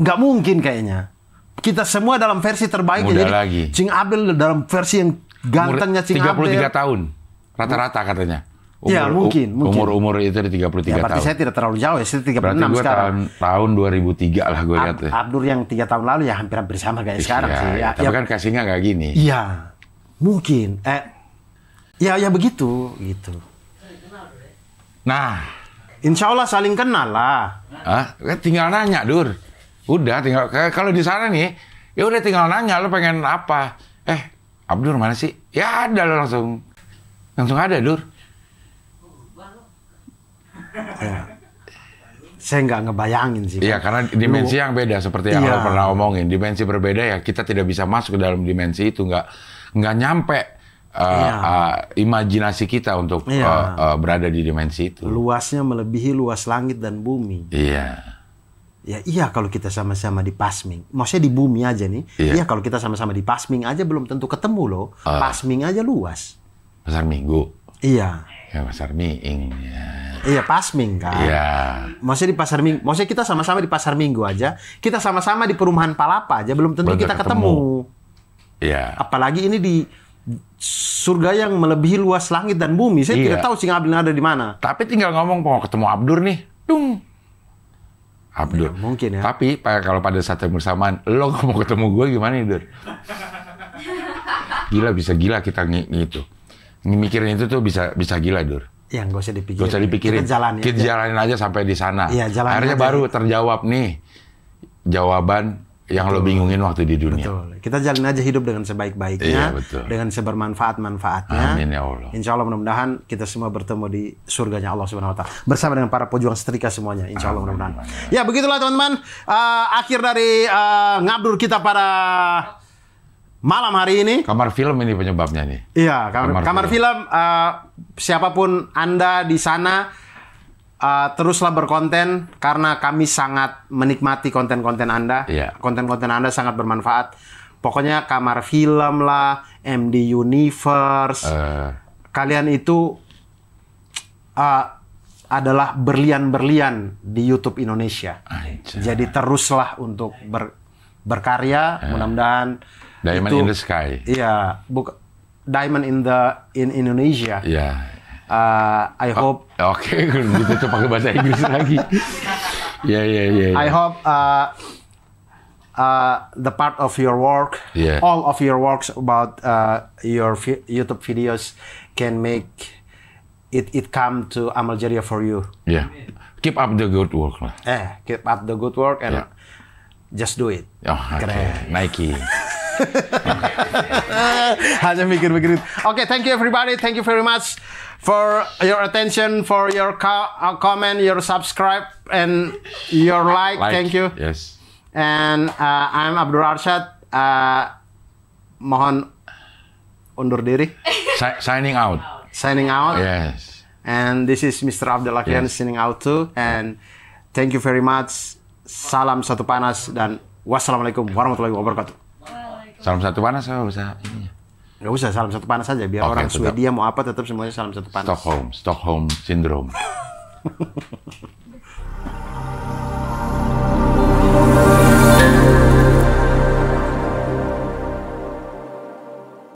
Nggak mungkin kayaknya. Kita semua dalam versi terbaik. Muda jadi lagi. Cing Abdul dalam versi yang gantengnya Cing Abdul. 33 tahun. Rata-rata katanya. Ya, mungkin. Umur itu di 33 tahun. Berarti saya tidak terlalu jauh ya. Saya 36 berarti gue sekarang. tahun 2003 lah gue lihat. Abdur yang 3 tahun lalu ya hampir sama kayak sekarang sih. Tapi kan casingnya nggak gini. Iya. Mungkin. Ya begitu gitu. Nah, insya Allah saling kenal lah. Tinggal nanya, Dur. Udah tinggal kalau di sana nih, ya udah tinggal nanya lo pengen apa. Abdur mana sih? Ya ada lo langsung ada, Dur. Ya. Saya nggak ngebayangin sih. Iya, karena dimensi yang beda seperti yang lo pernah omongin. Dimensi berbeda ya kita tidak bisa masuk ke dalam dimensi itu, nggak nyampe. Imajinasi kita untuk berada di dimensi itu. Luasnya melebihi luas langit dan bumi. Iya kalau kita sama-sama di Pasming. Maksudnya di bumi aja nih. Iya kalau kita sama-sama di Pasming aja belum tentu ketemu loh. Pasming aja luas. Pasar Minggu. Iya. Ya Pasar Miing. Iya Pasming kan. Iya. Maksudnya di Pasar Minggu. Maksudnya kita sama-sama di Pasar Minggu aja. Kita sama-sama di Perumahan Palapa aja belum tentu kita ketemu. Iya. Apalagi ini di surga yang melebihi luas langit dan bumi. Saya tidak tahu Sing Abdul ada di mana. Tapi tinggal ngomong mau ketemu Abdur nih. Abdur. Ya, mungkin ya. Tapi kalau pada saat yang bersamaan lo nggak mau ketemu gue gimana nih, Dur? Bisa gila kita gitu. Mikirin itu tuh bisa gila, Dur. Ya nggak usah dipikirin. Nggak usah dipikirin. Kita jalanin aja sampai di sana. Ya, akhirnya aja. baru terjawab nih jawaban yang lo bingungin waktu di dunia. Betul. Kita jalin aja hidup dengan sebaik-baiknya, dengan sebermanfaat-manfaatnya. Amin ya Allah. Insya Allah mudah-mudahan kita semua bertemu di surganya Allah Subhanahu Wa Taala bersama dengan para pejuang setrika semuanya. Insya Allah mudah-mudahan. Ya begitulah teman-teman. Akhir dari ngabdur kita pada malam hari ini. Kamar film ini penyebabnya nih. Iya, kamar film. Siapapun Anda di sana. Teruslah berkonten karena kami sangat menikmati konten-konten Anda. Konten-konten Anda sangat bermanfaat. Pokoknya kamar film lah, MD Universe. Kalian itu adalah berlian-berlian di YouTube Indonesia. Jadi teruslah untuk berkarya. Mudah-mudahan Diamond itu, in the Sky. Iya, Diamond in Indonesia. Iya. I hope. Oke, ditutup pakai bahasa Inggris lagi. Iya. I hope the part of your work, all of your works about your YouTube videos can make it come to Amal Jariah for you. Yeah. Keep up the good work lah. Keep up the good work and just do it. Oh, okay. Nike. Hanya mikir-mikir. Okay, thank you everybody. Thank you very much for your attention, for your comment, your subscribe, and your like. Thank you. Yes. And I'm Abdur Arsyad. Mohon undur diri. Signing out. Signing out. Yes. And this is Mr. Abdul Lakian signing out too. And thank you very much. Salam satu panas dan wassalamualaikum warahmatullahi wabarakatuh. Salam satu panas apa bisa ini? Nggak usah salam satu panas saja biar orang Swedia mau apa tetap semuanya salam satu panas. Stockholm Syndrome.